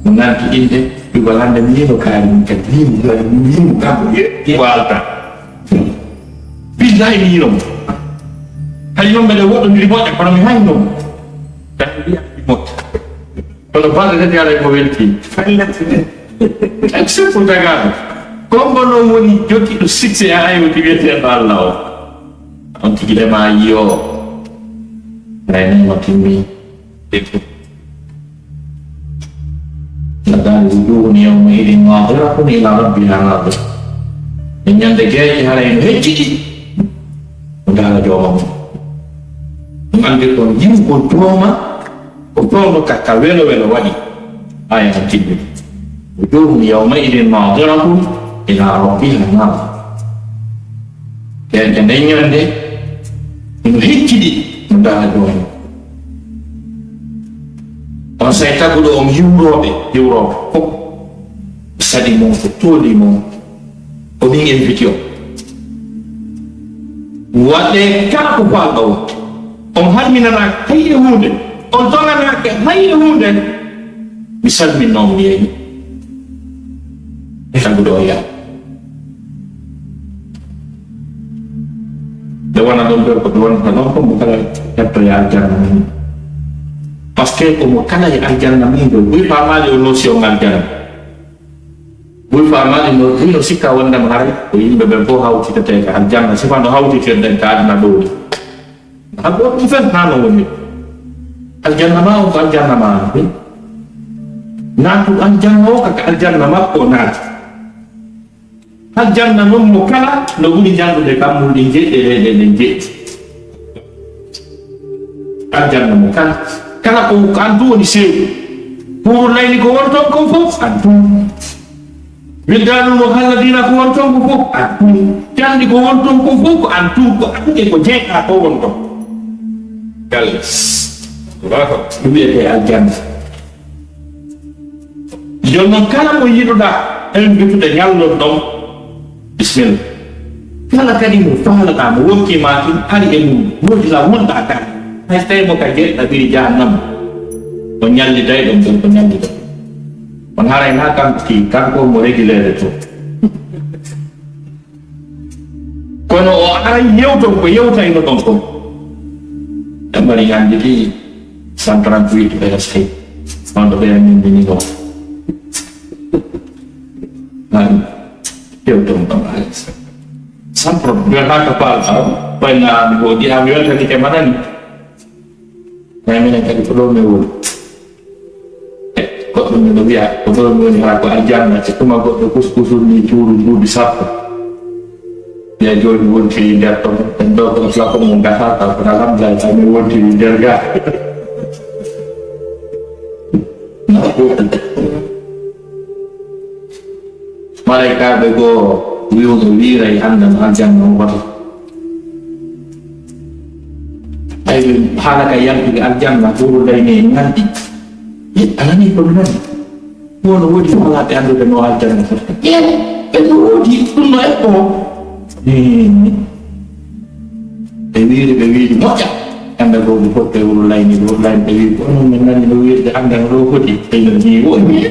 menanti ini jualan dan ini lokan ini kamu jual tak bisa ini loh hari ini beda waktu di remote ekonomi hai loh dan dia remote kalau pada dia ada mobility ekspor pun jaga kombo nomoni joki tu six ya ayo tiba-tiba tahu nanti kita mayo ini makin itu dan dunia ini ngahir aku ni larat bilang apa yang degay hari ini heci udah ada jawab ambil pun jim kontrol kakak welo wadi ayah tibi dunia ini ngahir aku ilarat bilang apa dan jadinya deh ini heci udah ada jawab Orang saya tak boleh Europe, kok bisa di mana betul di mana, orang video. Buat deh kalau tahu, orang hari mana hai hunde, orang jangan nak hai hunde, bisa minum dia ini. Kita budaya. Dewan adon berkeduan pun bukan yang belajar ini. Paske como kana ya aljanna mindo bui fama de no si on aljanna bui fama de no si ka wanda mahari bui bebe bo haw ti tete ka aljanna si fando haw ti tete ka na do abo tu fen na no ni aljanna ma o aljanna ma na tu aljanna o ka aljanna ma ko na aljanna no mo kala no buni jangu de kamu dinje de aljanna mo kala Kana ko kantu ni se puro lai ni ko wonton ko fo antu bidanu no hala dina ko wonton ko fo antu tan ni ko wonton ko fo antu ko ake ko je ka ko wonton galis baho duwe ke aljan jonno kala mo yiduda en bitu de nyallo dom bismillah kala kadi mo fala ta mo wonki ma kin ari emu mo dila wonta kan Hashtag mo kaget tapi di jahanam penyaldi day dong penyaldi pengharai nakam di kampung mulai gila itu kono orang yau dong yau tay no dong yang baringan jadi santaran kuit pada saya untuk yang ini dong nah yau dong samprot biar nak kepal pernah diambil dari kemana nih Kami nak cari perlu mewul. Kok menurut dia, perlu mewul aku ajar macam tu magot kus-kusun ni curu di sapa. Dia jual mewul di dia tu, tentu kalau selaku mengkasar tak dalam belajar mewul di dia ga. Mereka bego wiu wirai anda ajar mewul. Ayo hala kayang tiga aljam lah turun dari ini nanti. Ala ni benar. Wono wudi hala te ando dan aljam. Ya, itu wudi tu nak apa? Dewi macam anda bawa buat teori lain dewi pun mengenai dewi anda bawa di ini wudi.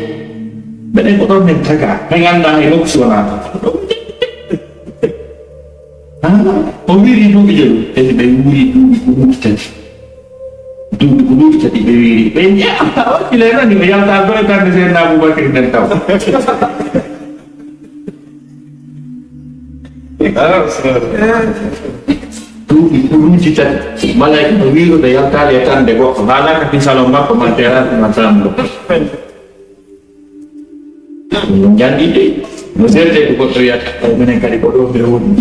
Benda kotor yang jaga. Dengan dah elok suara. Pembiri itu je, jadi pembiri itu kita. dulu jadi beri ya kira nih yang tahu kan saya Abu Bakar dan tahu dulu cita malaikat begitu yang kali akan debok kemana ke Salomon pemanteran macam jadi deh Mesir deh buat lihat mereka di bodoh berun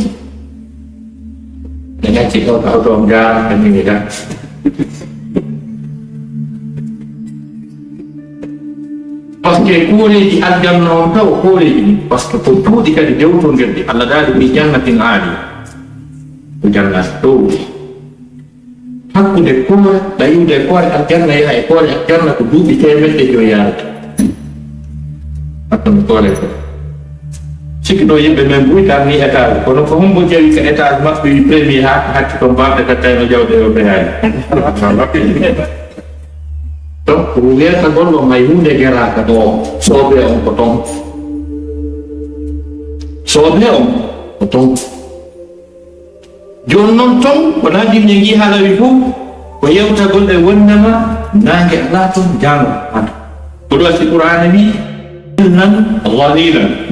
dengan cikgu tahu dong dan ini kan paske kore di aljanna tahu kore ini paske tutu jika di jauh pun gerti Allah dari bijang natin ali jangan tu aku dekor dayu dekor aljanna ya ekor aljanna tu du bikemet de joyar atau kore sikdo yimbe men buita ni eta kono ko humbo jeri ka eta mas bi premi hak kombat de kata no jawde o behay to kuliah ka gon mai hunde gera ka to sobe on potong jon non tong pada di ngi hala wi fu ko yewta golde wonnama nange ala ton jano ad bodo ci qur'an ni nan ghalila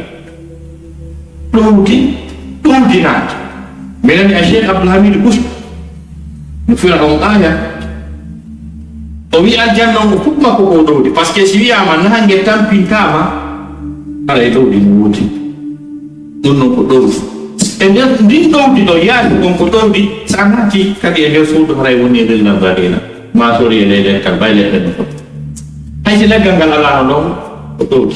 tuuti naat menen Syekh Abdul Hamid Kus nufira on aya o wi aljanna ko puppa ko dowdi parce que si wiyama nange tampintama ala e dowdi wuti ɗum non ko dowdi e nder ndin dowdi ɗo yaadi on ko dowdi sa naati kadi e nder suudu haray woni e relna barina ma sori e leyɗen kal bay leɗɗen no fof haysi leggal ngal alano ɗon ko dowdi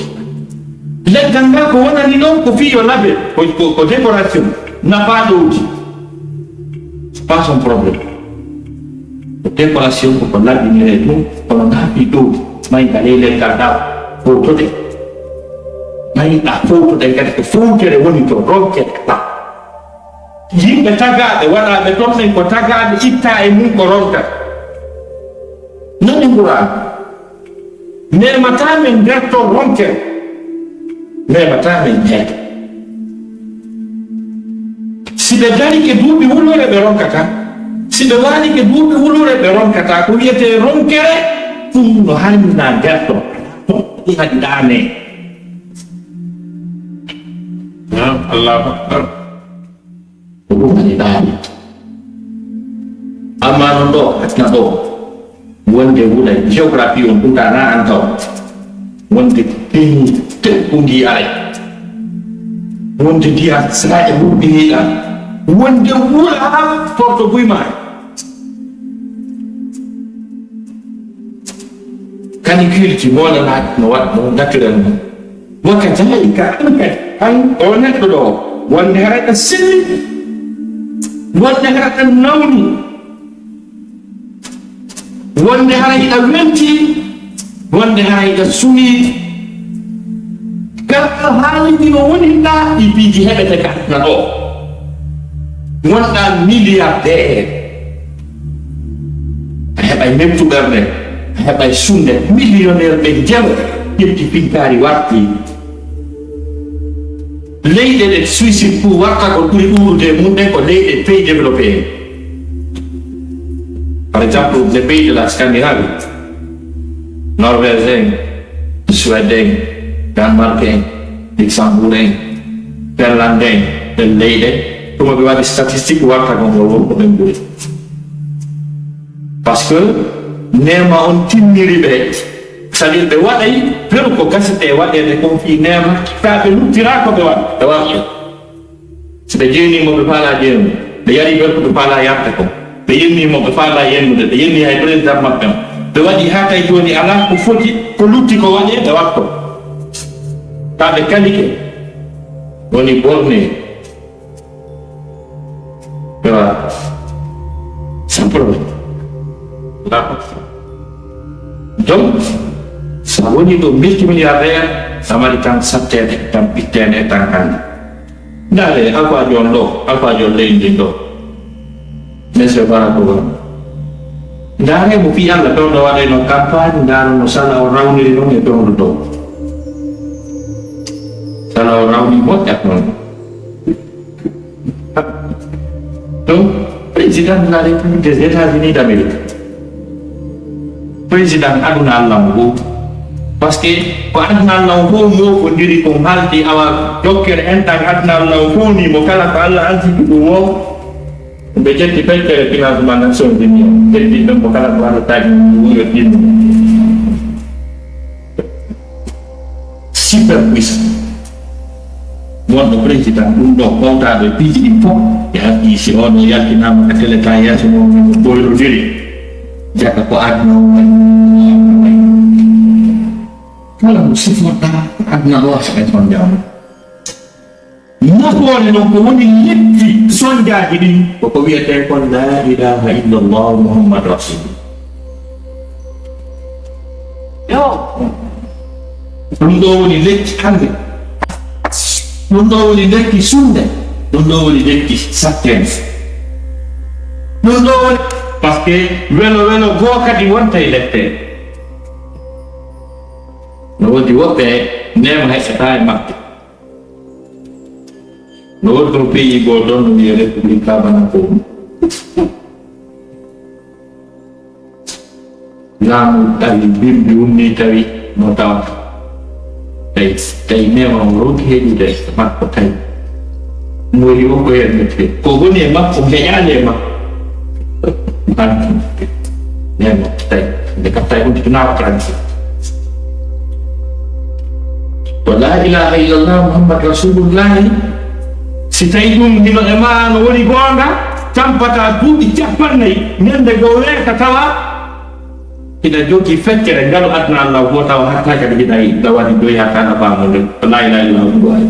leggal ngal ko wonani ɗon ko fiyo labe ko décoration nafa dowdi c'est pas son problème ko décoration koko laɓinire ɗum kono naafi dowdi mayɗa ley leggal ɗa fotode mayɗa fotode kadi ko fowtere woni to ronkete ɗa yimɓe tagaɓe waɗaɓe toon nen ko tagaɓe itta e mum ko ronta nani Qur'an memata men nder to ronkere memata men jeeto siɓe dari ke duuɓi wulore ɓe ronkata siɓe waali ke duuɓi wulore ɓe ronkata ko wiyete ronkere ɗum no hanna nder to ɗum haɗi ɗane allahu akbar ko ɗum haɗi ɗane amma non ɗo hatna ɗo wonde wuɗa géographie on ɗum tana an taw wonde teɓɓundi aray wonde ndiya saɗe wurɗiniɗa wonde wuura porto buyma canicule ci moɗanaɗi no waɗa no naturel mum wonka jayi ka an kadi an o neɗɗo ɗo wonde haraɗa selli wonde haraɗa nawni wonde harayɗa welti wonde harayɗa suwi kala haaliji no woniɗa ɗi piiji heɓete katna ɗo wonɗa milliardaire a heɓay memtuɓerde a heɓay sunde millionnaire ɓe jewa ƴetti pinkari warti leyɗe ɗe suicide pour warta ko ɓuri ɗurude mumɗen ko leyɗe pays développé par exemple les pays de la Scandinavie norvégien suédois Danmarken, Luxembourgien, Finlandien, e leyɗe ɗum ɓe waɗi statistique warta gon ngol wonko ɓen ɓuri par ce que nema on timmiri ɓe c'est à dire ɓe waɗay feru ko gasete waɗede kon fi nema ta ɓe luttira ko ɓe waɗa ɓe waɗa so ɓe jeenimo ɓe faala jeenude ɓe yari ɓer ko ɓe faala yarde kon ɓe yennimo ɓe faala yennude ɓe yenni hay président maɓɓe o ɓe waɗi ha tay joni ala ko foti ko lutti ko waɗe ɓe watto taɓe kalike woni borne ɓe waɗa sans problème donc sa woni ɗo multimilliardaire samari tan sattede tan pittede tan hande ndaale alphaji on ɗo alphaji on leydi ɗo monsieur Barack Obama ndaare mo fi Allah ɗon ɗo waɗayno campagne ndaaro no sala o rawniri ɗon e ɗonɗo ɗo sala o rawni moƴƴat noon donc président de la République des États-Unis d'Amérique président aduna Allah parce que ko aduna Allah mo ko diri ko halti awa dokkere entan aduna Allah ni mo kala ko Allah anti ko mo be jetti fekkere financement nation dini jetti be mo kala ko Allah tagi mo yo dini super puissant wonno président ɗum ɗo ɓawtaɗo piiji ɗi fof yaaki si ono yaltinama ka télé ta yeeso mo ɓoyrodiri jaga ko aduna o kala mo siforɗa aduna ɗo saɓe ton jawma nafoore noon ko woni lekki sonjaji ɗin koko wiyete kon la ilaha illallah muhammad rasulullah yo ɗum ɗo woni lekki hande ɗum ɗo woni lekki sunde ɗum ɗo woni lekki sattens ɗum ɗo woni par ce que welo goo kadi wonta e lette no wodi woɓɓe ndema heɓata e maɓɓe no wodi ɗum pays goo ɗon no wiye république kabanako laamu tawi bimbi wumni tawi no tawata tawi nema o ronki heƴude makko tawi mori wonko hernete ko woni e makko heƴaade e makko nema tawi nde kam tawi ɗum tinawatani to la ilaha illallah muhammad rasulullahi si tawi ɗum hino e ma no woni goonga tampata duuɓi capannayyi ñande goo weeka tawa ina jogii feccere ngalu aduna Allah go taw hatta kadi hiɗa waɗi doyi ha kana famude la ilaha illallah ɗum wawi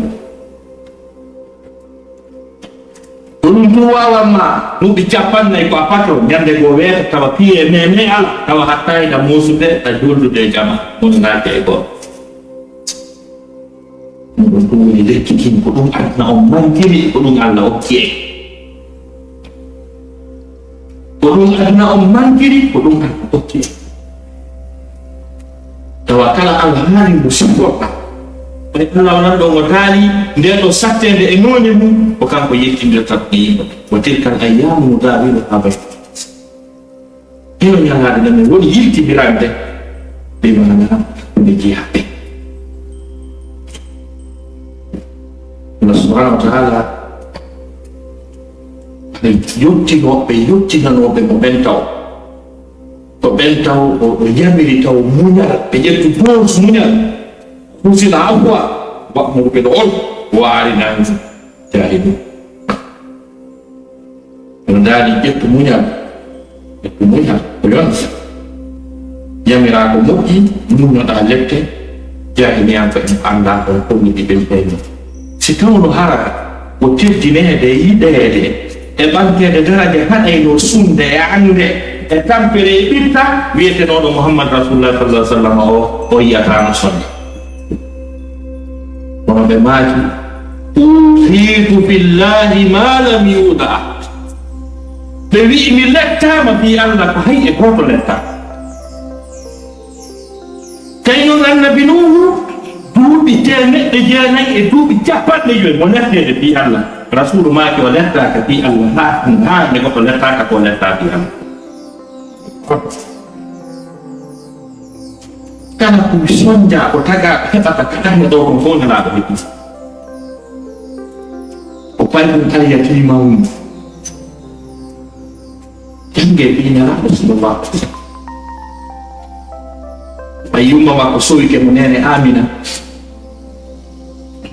ko ɗum ɗum wawanma duuɓi capannayyi ko a pato ñande goo weeka tawa piye meme ala tawa hatta hiɗa musude ɗa juldude e jama on naake e goto ɗum woni lekki kin ko ɗum aduna o mantiri ko ɗum Allah hokki en ko ɗum aduna o mantiri ko ɗum Allah hokki en tawa kala Allah haali mo sifforɗa ɓay Allah wonan ɗo mo taali nden ɗo sattede e none mum ko kanko yettindirta e yimɓe wa tilkal ayyamu nudawiluha bayna heno ñalaade namen woni yiltidirande ɓe mana woni jeyaɓe Allah subhanahu wa ta'ala ɓe yottinanoɓe mo ɓen taw ko ɓen taw o yamiri taw muñal ɓe ƴettu dose muñal husina afwa waɗmoɓe ɗo on waari nan jahidu no daani ƴettu muñal ko yonta yamira ko moƴƴi nunnoɗa lette jahiliyan ko en anda on komniɗi ɓen ɓeyno si tawno haraka ko teddinede yiɗede e ɓantede daraja haɗayno sunde e ande e tampere e ɓitta wiyetenoɗo muhammad rasulullah sallallahu alaihi wasallam o yiyatano sonde kono ɓe maaki utiitu fillahi ma lam yuda ɓe wi mi lettama fi Allah ko hay e goto lettama kay noon annabi nuhu duuɓi temeɗɗe jeenayyi e duuɓi capanɗe joyi mo lettede fi Allah rasulu maaki o lettaka fi Allah ha nde goɗɗo lettaka ko letta fi Allah kala ko sonja ko taga heɓata kaɗanne ɗo ko fof nelaɗo heɓi o payi ɗum tan yatima wum jange fi nelaɗo sallallahu alaihi wasallam ɓay yumma makko soyke mo nene Amina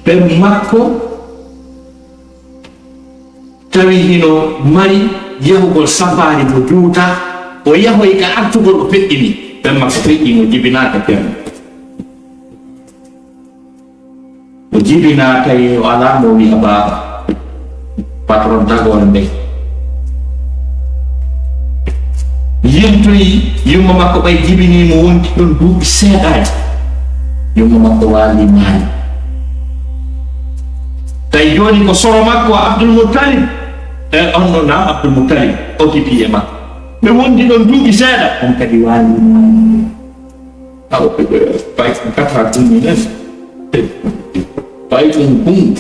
ɓen makko tawi hino mari yahugol safari mo juuta o yahoy ka artugol o feƴƴini ɓen makko feƴƴi o jibinaka ken o jibina tawi o ala mo wiya baba patron tagore nde yimtoyi yumma makko ɓay jibinimo wonti ɗon duuɓi seeɗaji yumma makko waali maani tawi joni ko soro makko Abdul Muttalib e on ɗo nam Abdul Muttalib occupie makko ɓe wondi ɗon duuɓi seeɗa on kadi waali aw pay kon kata timminen pay kon kum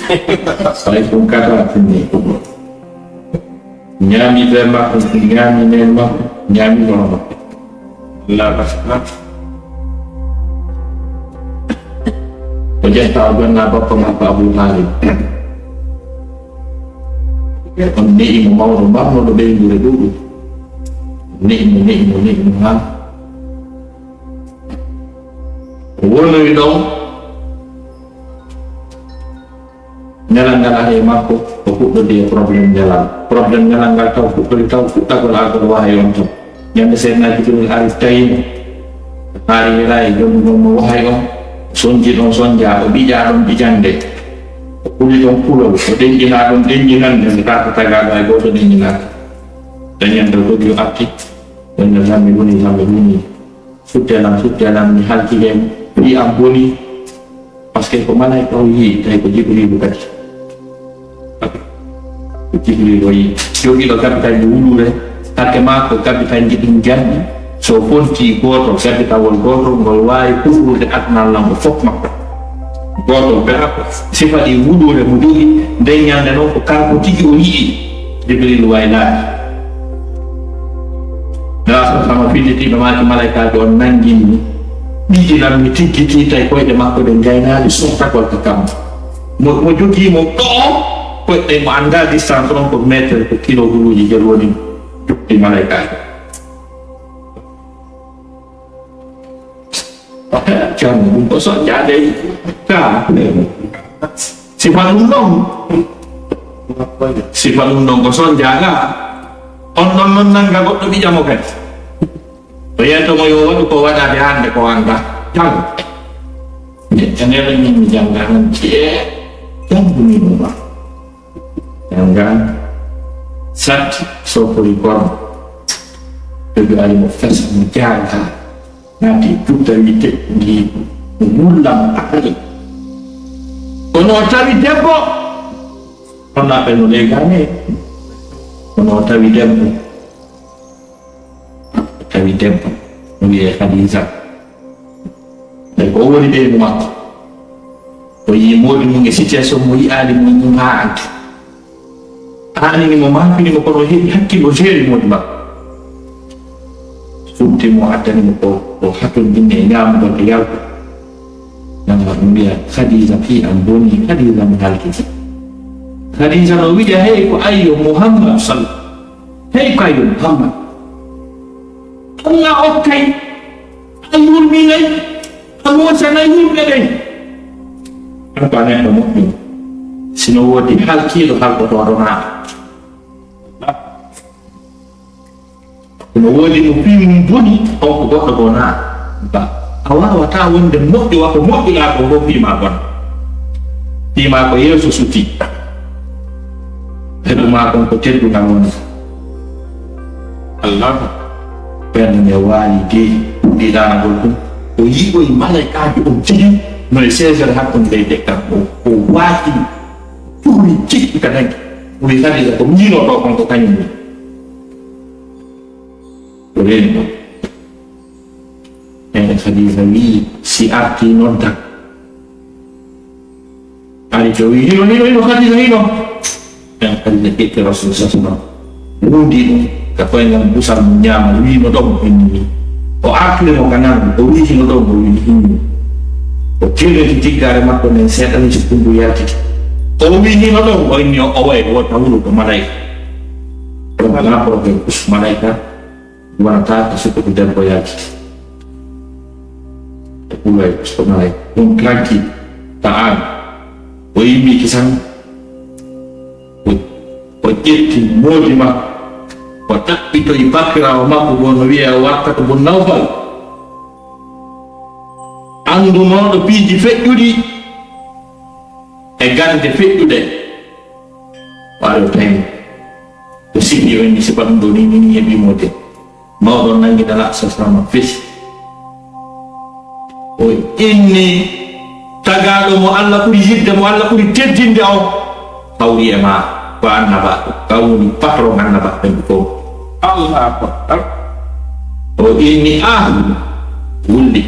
pay kon kata timmi ñaami ɓe makko ñaami nen makko ñaami nono makko Lakas Pajak tahuan apa pengapa Abu Talib Ini mau rumah mau lebih dulu Ini ha Wala ito Nyalang-nyalang ay mako Pupuk dia problem jalan gak tahu Pupuk kita kalau wahai untuk yang kesana itu hari tayin hari lain yang wahai om sonji dong sonja bijaron bijande kuli dong pulau denjinan dan kata tagaga bodoh denjinan dan yang tertuju aktif dan sampai bunyi sudah dalam hal kita diampuni pakai kemana itu dari puji bukan puji jogi dokter kita dulu deh Kake mako kapitan jitinjan so ponti goto kapita won goto ngol wawi ɓurɗude adnallahu fof makko goto berako sifa ɗi wuɗude mo jogi nde ñande noon ko kanko tigi o yiɗi jibril waylaade nasa sama finditiɓe maki malaikaji on nanginmi ɓijinan mi tiggiti tawi koyɗe makko ɗe gaynali sottagol ka kam mo jogimo ɗo koyɗe mo anda distance on ko métre ko kilo guluji jel woni di malaikat. Jangan kosong jadi sifat undang kosong jaga on gabot lebih jamu kan saya tu mau yo tu ada ande ko anda jangan ini jangan jangan rumah jangan sat so polikor bagi alim fas menjaga nanti kita itu di ulang kali kono cari tempo kono penulegane kono cari tempo dia Khadijah dan kau boleh dia muat kau ibu ni mungkin situasi mui alim menguat ani ni mama ni mo kono hakki lo jeri mo ba sumti mo atani mo ko hatun dinne ngam do yaw nang dia Khadijah fi amboni Khadijah mahalki Khadijah no wija hey ko ayo Muhammad hey ko ayo Muhammad Allah okay ayul milay amo sana ayul milay apa ne mo sino wodi halki lo hal ko dorona wodi no fi boni o ko goto gona ba Allah wata wonde moddi wa ko moddi la ko fi ma gon fi ma ko yeso suti hedo ma ko teddu ngam Allah ben ne wali di dana gol ko yigo malaika ji o tigi no sezer hakkon de dekka ko wati turi cikki kadan wi sadi ko nyino to ko kanyum Boleh, yang Khadijah ini si arti nodak. Ali Jawi ini Khadijah ini, yang Khadijah kita Rasulullah SAW. Mudi kata yang besar menyaman ini nodak ini. Oh akhirnya mau kanan, oh ini nodak ini. Oh kira tiga remat pun yang setan ini sepuluh ya. Oh ini nodak oh ini awal buat tahu ke malaikat. Kenapa ke malaikat? Wanita tersebut dan bayar mulai sebenarnya mengkaji taat wimi kisang wajib dimulima watak itu ibakira wa makubun wiya wata kubun naufal andu mau lebih difekudi egan difekudi walau teng terus ini sebab dunia ini lebih modern mau donang kita laksa selama fish oh ini tagalo mo Allah kuri jidda mo Allah kuri teddinde o tawri ma ba annaba kawni patron annaba ben ko Allah akbar oh ini wulli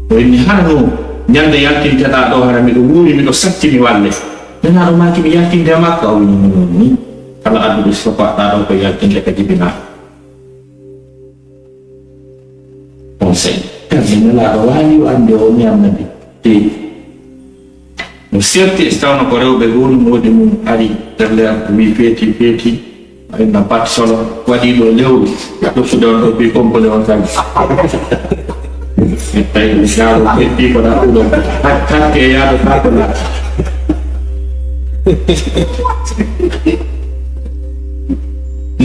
oh ini hanu nyande yakin tata do harami do wuri mi do satti mi walle dana do maki mi yakin de makka o ni kala adu sofa ta do ko yakin le ka jibina conseil kamina la wali ande o nyamnadi te no certi stawno ko rewbe woni modi mum ari derler mi feti ay na pat solo wadi do lewdi do fu do be kompole on tan tay misal feti ko da do hat ke ya do ta ko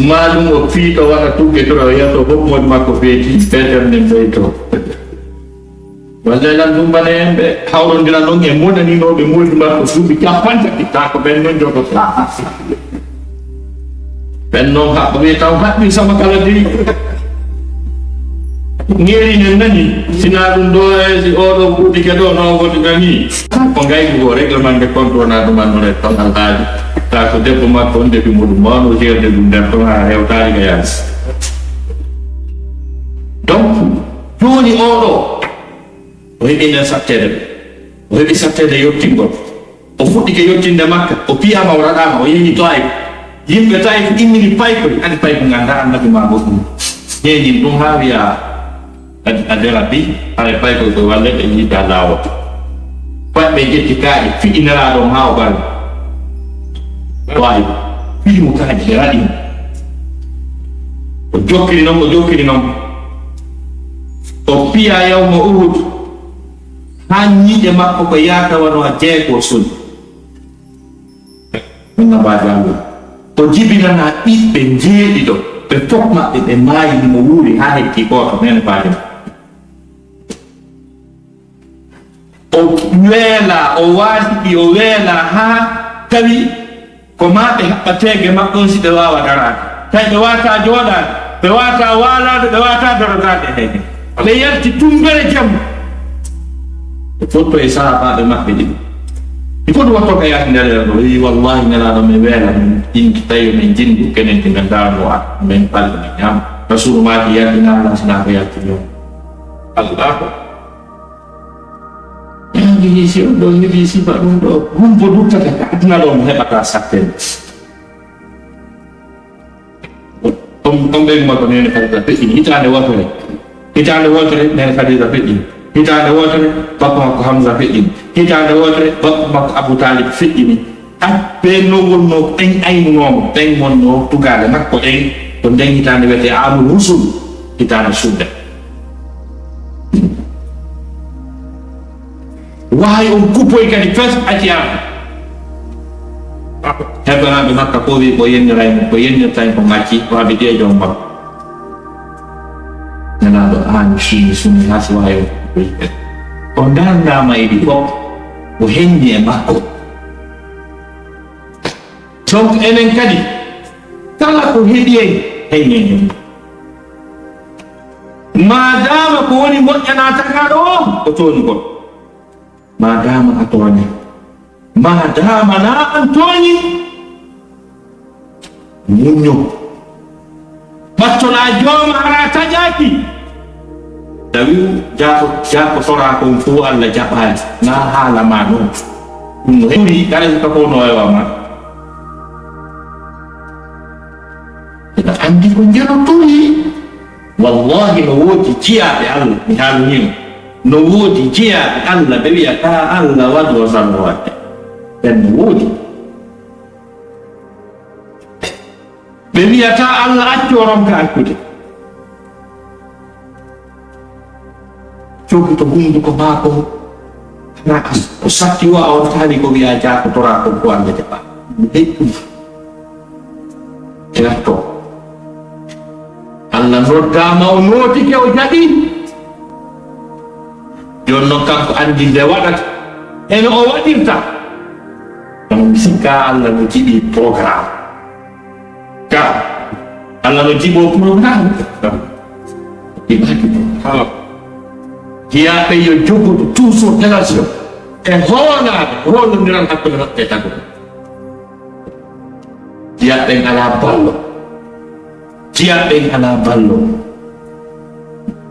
malum o fito wala tuke to ya to bo mod makko feti fetem den feito wala lan dum banembe hawron dina non e modani no be moldi makko subi capanta kita ko ben non jogo ben non ha be taw hatti sama kala di ngeri nen nani sina dum do e si odo budi ke do no wodi gani ko ngay go reglement de compte na dum man no to alhaji ta ko debbo makko on debi modum mano jerde dum der to ha hewtaari ga yas donc joni odo o heɓi nder sattede o heɓi sattede yottingol o fuɗɗi ke yottinde makka o piyama o raɗama o yehi Taif yimɓe Taif immini paykoy andi payko ganda annabi ma go ɗum ñeñin ɗum ha wiya a derabi aɗa paykoy koye walle ɓe yiida lawol paɓɓe jetti kaaƴe fiɗineraɗon ha o ɓarni wawi fiɗimo kaaƴe ɓe raɗimo o jokkiri noon o piya yawma Uhud ha ñiiƴe makko ko yaata wano a jeego soni minna mbajango o jibinana ɓiɓɓe jeeɗiɗo ɓe fof maɓɓe ɓe maayi mo wuuri ha hetti goto nene mbaden o weela o waasiɗi o weela ha tawi ko maɓe haɓɓatege maɓɓon si ɓe wawa darade tawi ɓe wata jooɗade ɓe wata waalade ɓe wata dorotade hege ɓe yarti tumbere jamma foto e sahabaɓe maɓɓe ɗiɗi il faut ɗum watto ka yaati nder ɗo wi wallahi nelaɗo mi weela min ɗinki tawi min jindu kenen ti min darno a min balɗe min ñam rasulu maki yaltinala sina ko yaltino allah ko yangi si on ɗo yiɗi sifa ɗum ɗo humbo duttata ka aduna ɗo mo heɓata sattede on ɓeyguma ko nene kadita feƴƴini hitande wotere nene kadita feƴƴini hitande wotere bappa makko Hamza feƴƴini hitande wotere bappa makko Abou Talib feƴƴini ɓe no wonno ɓen aynunomo ɓen wonno tugade makko ɗen ko nden hitande wiyete amul husul hitande sudde wawi on kuppoy kadi fes acciyama heɓanaɓe makka ko wi ko yenniraymo ko yennirtani ko ngacci waɓe ƴeejo makko nenaɗo ani sumi ha si wawi o darndama e ɗi fof o heññi e makko donc enen kadi kala ko heeɗi en heññen madama ko woni moƴƴanatakaɗo o ko toñugol madama a tooñi madama na an tooñi muño ɓattoɗa jooma ara taƴaki tawi jako tora kon fo Allah jaɓani na haala ma ɗon ɗum no heɓi kala so kako no wewama ena andi ko jelotori wallahi no woodi jiyaɓe Allah mi haalnino no woodi jeyaɓe Allah ɓe wiya ka Allah waɗo sanno wadde ɓen no woodi ɓe wiyata Allah acco ronka accude jogi to hunduko maako na o satti wa on taali ko wiya jako tora ko Allah jaɓa heƴɗum certo Allah noddama o notike o jaɓi joni noon kanko andi nde waɗata ene o waɗirta on sikka Allah no jiɗi programme ka Allah no jiɓo programme iɓaki hiyaɓe yo jogoto toujours relation e hoolade hollodiran hakkude maɓɓe tago jiyaɓen ala ballo jiyaɓen ala ballo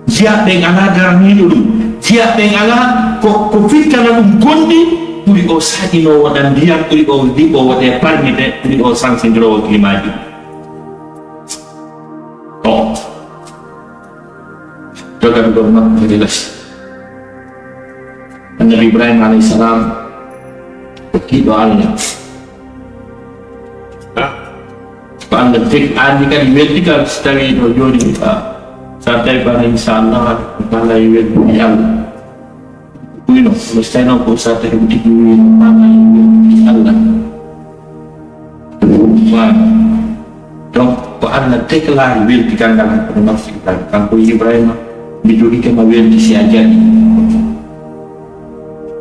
jiyaɓen ala daraniɗo ɗum jiyaɓen ala ko fittana ɗum gonɗi ɓuri o saɗino waɗa ndiyam ɓuri o liɓo waɗe parmide ɓuri o sansidirowo climaji o dogan gormak jelas. Nabi Ibrahim alaihissalam begitu Allah. Anda cek andi kan vertikal setari dojori santai pada insana kalau vertikal kuino mestinya kau santai vertikal mana Allah wah dong kau anda cek lah vertikal dalam permasalahan kalau Ibrahim bijuri kema vertikal aja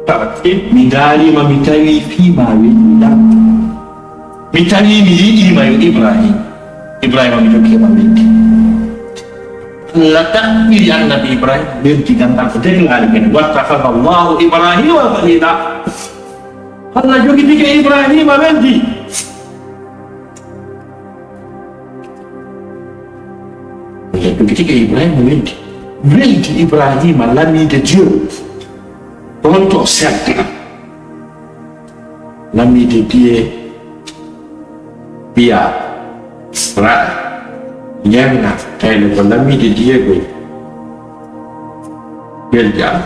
tapi midari mamitawi fi mawi mitani ni imayu Ibrahim amitoke mamiti lata pilihan Nabi Ibrahim bertikan tak dengar kan wa takhadallahu Ibrahim wa khalila Allah juga ketika Ibrahim mamiti ketika Ibrahim mamiti Ibrahim l'ami de Dieu pronto certo l'ami de Dieu Pia Serat Nyana Kaya lami di dia gue Belja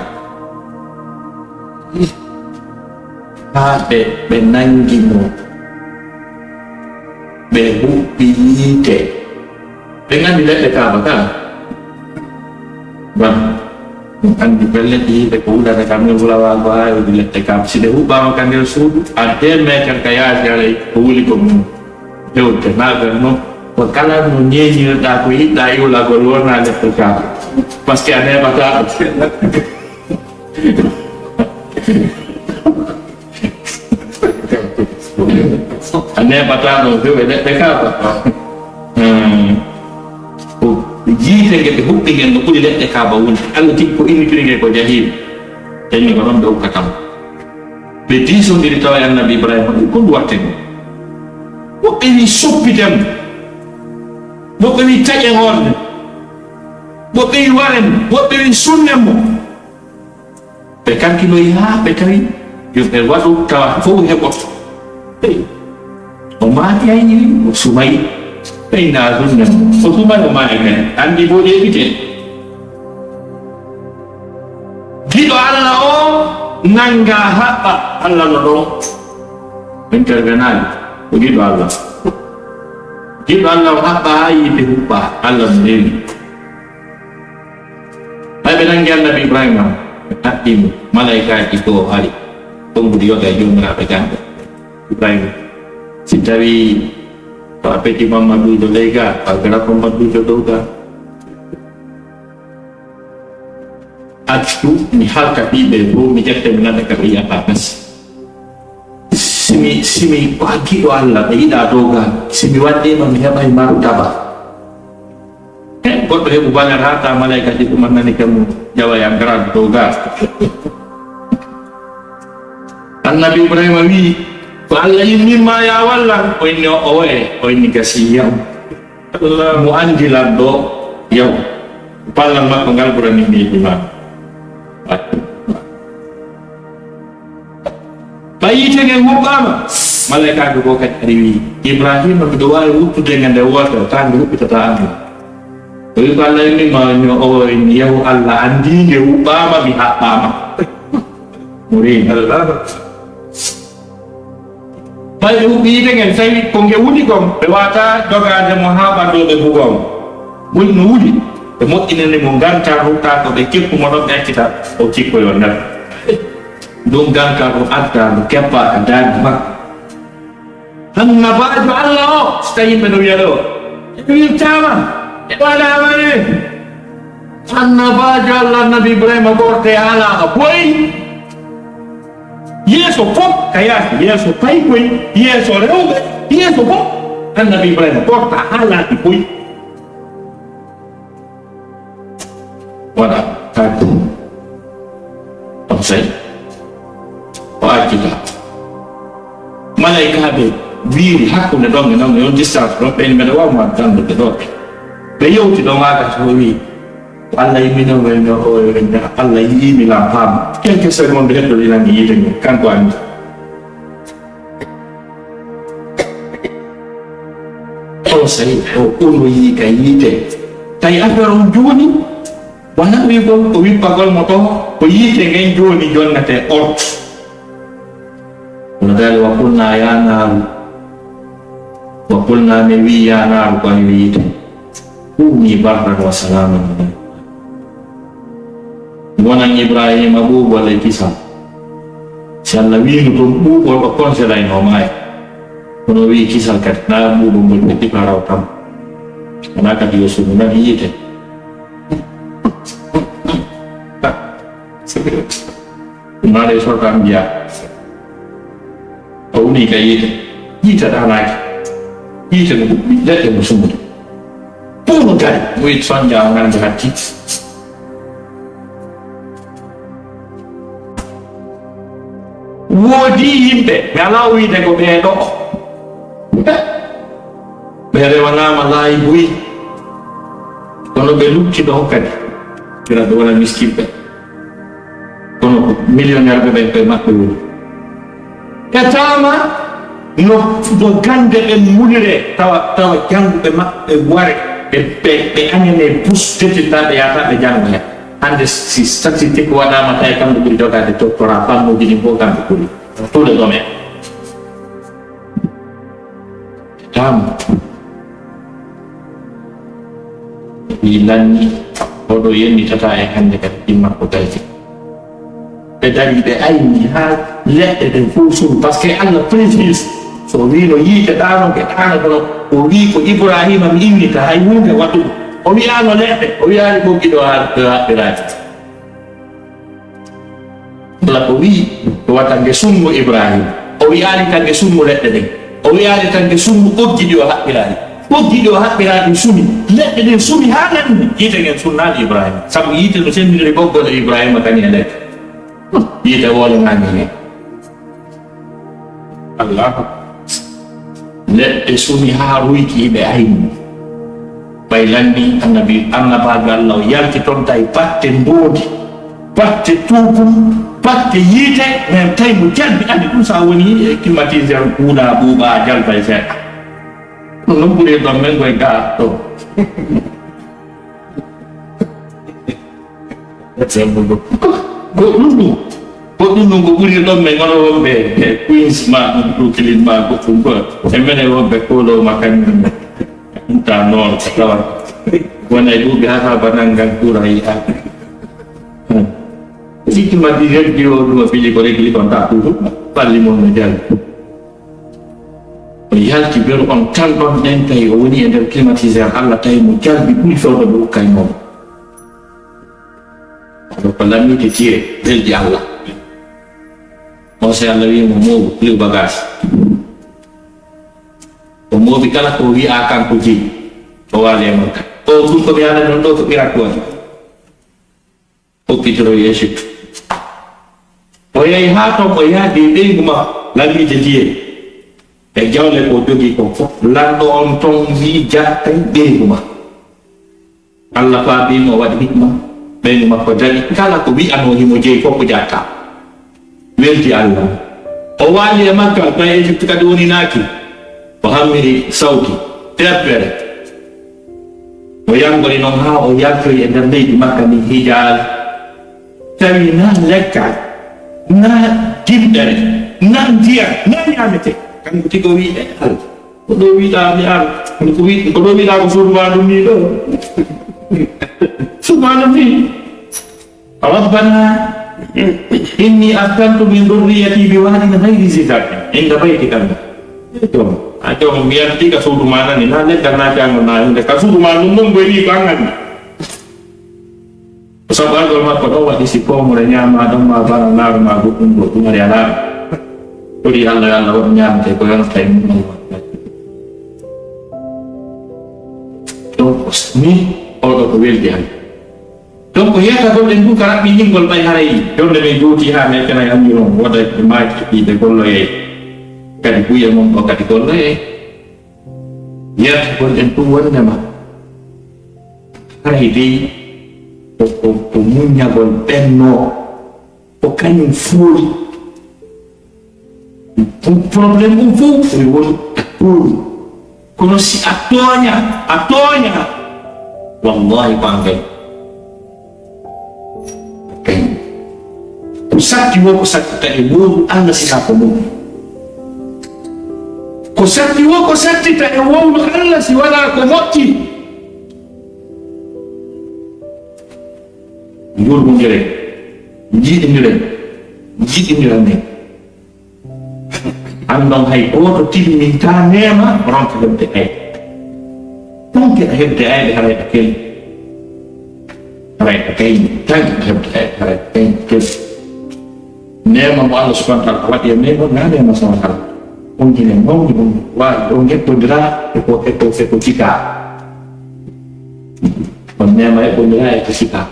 Ate benanggimo Behu pite dengan dilihat dekat apa kan bang kan dilihat di dekat udah kami ulama apa dilihat dekat sini ubah makan dia sudu ada mereka kaya sekali uli komun yo tenaga no perkara nunyi da kui da yu la golor na de perkara pasti ada apa ada apa no tu beda perkara ji lagi tu pengen tu dia dekat bawun kalau tipu ini kira ko jahil ini orang do katam beti so diri tahu yang Nabi Ibrahim pun buat itu what ini supi dem what ini tajang on what ini waren what ini sunnah mo pekan kilo ya pekari yo perwatu tawa fo hebo omati ini sumai pena sunnah sumai omai kan andi boleh gitu gitu Allah nangga hapa Allah nolong intervenal begitu Allah apa itu lupa Allah sendiri saya bilang Nabi Ibrahim hakim malaikat itu hari tunggu dia kayak jumlah pegang Ibrahim sitari apa di mama dulu lega agar apa dulu juga aku ni hal kaki bebu mijak temenan kaki apa mas simi pagi do Allah ida doga simi wate mamihaba martaba kok he bubana rata malaikat itu mana ni kamu jawa yang gerak doga Nabi Ibrahim wi Allah ini maya wallan o ini owe o ini kasiyam Allah mu andilan do yaw palang mak pengal berani ni imam bayi dengan Muhammad malaikat bukan hari Ibrahim berdoa itu dengan doa kan dulu kita tahu jadi kalau ini mau oh ini ya Allah andi dia Muhammad bihat mama murid Allah bayi ubi dengan saya kongge udi kom lewata doga ada Muhammad do bebukom mun udi temut ini ni menggantar ruta atau ekip pemonot kita ocik koyonar dunggang karu ada kepa dan mak hanna baju Allah stay menuya lo itu sama itu ada apa ni hanna baju Allah Nabi Ibrahim borte ala boy yeso pop kaya yeso pai boy yeso reu yeso pop Nabi Ibrahim borte ala boy wala katu saya kita malaikat be biri hakku na dong na yon distance ro pen me wa ma tan de do be yo ti dong aga so wi Allah ini no be no o renda Allah ini la pam ken ke se mon de do ila ni de kan ko an o sai o unu yi kai ni te tai afero juni wana wi ko o wi pagol moto ko yite ngen joni jonnate ort wadal wa kunna ya nar wa qulna min wi ya nar ko wi kuni barran wa salaman wonan Ibrahim abu wala kisam salla wi no bu ko kon se lay no may kono wi kisal kat na bu mo ti paraw tam ana ka diyo sunu na yite mare sortam dia au ni ka yite da na yite no lete mo sunu puro gari wit sanja ngan hati wodi yimbe be ala wi de ko be do bere wana malai bui kono be lukki do kadi kira do wala miskin be kono millionaire be be makko katama no do gande be mulire tawa jangu be makko ware be anene pus tete ta ya ta jangu ya ande si statistique wada mata kam do joga de doctorat fam mo dini bo kam ko tout le domaine tam ilani odo yen ni tata e hande kat imma ko taji be dali be ayni ha lette de fusu parce que Allah précise so wi no yite dano ke dano ko o wi ko Ibrahim am inni ta hay wonde watu o wi ano lette o wi ani ko gido ha pirati la ko wi to watange summo Ibrahim o wi ani tange summo lette de o wi ani tange summo oggido ha pirati oggido ha pirati sumi lette de sumi halan yite ngen sunnali Ibrahim sabu yite no sendire boggo de Ibrahim kani lette yite wala ngani Allah lette sumi ha ruiki be ayni bailandi annabi Allah yalti ton tay patte mbodi patte tubum patte yite men tay mo jalbi andi dum sa woni climatiseur kuuna buba jalbay set non buri do men koy ga to sembo ko dum ko buri do men ngono be queens ma brooklyn ma ko tumbo e mene wo be ko lo makan entah nol kawan wana ibu biasa bananggang kurai jadi cuma dia dua pilih korek di kontak tu paling mau menjal lihat kibir on calon nentai oni ada klimatisir Allah tay mujal bipul soal bukai mau kalau pelami kecil del di Allah mau saya lebih mau beli bagas Umur bikala ko wi akan puji wali amaka o tu ko biana non do ko irakuan o pitro yesu o yai hato ko ya di nguma lagi jadi e jawle ko dogi ko lando on ton wi jatta de nguma Allah fa bi mo wadi hikma be nguma ko jadi kala ko wi ano himo je ko jatta welti Allah o wali amaka ko e jipta doni naki pahamiri sauti tepere oyang bari nong ha oyang kri endernde di makani hijal tapi na lekat na timdere na dia na nyamete kan kutiko wi hal kodo wi ta mi ar kodo wi ta ko surba dumi do subhana fi rabbana inni askantu min dhurriyyati biwadin ghairi zi zar'in inda baytika itu aja biar tiga sudu mana nih nanti karena jangan nanti kasu rumah umum gue ini banget sabar kalau mat pada waktu si kau mulainya madam mabar nar mabuk untuk ngari alam tuli Allah warnya te ko yang time terus ni orang kewil dia donc ya ka golden bu karak bining gol bay hari don de juti ha me kana yang yuro wada mai di de gol ye kadi buya mom kadi gol ye ya golden bu wanda ma hari di munya gol penno o kanin furi problem fu won kono si atonya wallahi panggil Kusati wo kusati ta ibu Allah siapa mu. Kusati wo kusati ta ibu Allah si wala ko moti. Ngur mu ngere. Ji ngere ne. Andong hai o ti minta nema orang ka de ai. Tong ke ai de ai hare ke. Hare ke tang hare ke. Nema mo Allah subhanahu wa ta'ala dia nema ngada masalah. Ongin mau wa ongin pudra ko cika. Nema pudra itu cika.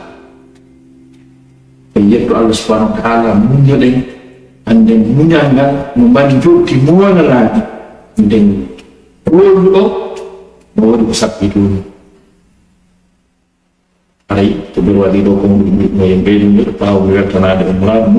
Yaitu Allah subhanahu wa ta'ala menjadi andeng munyanga membantu timua lagi andeng mau diusap itu hari itu berwadi dokong yang belum tahu dia karena ada mulai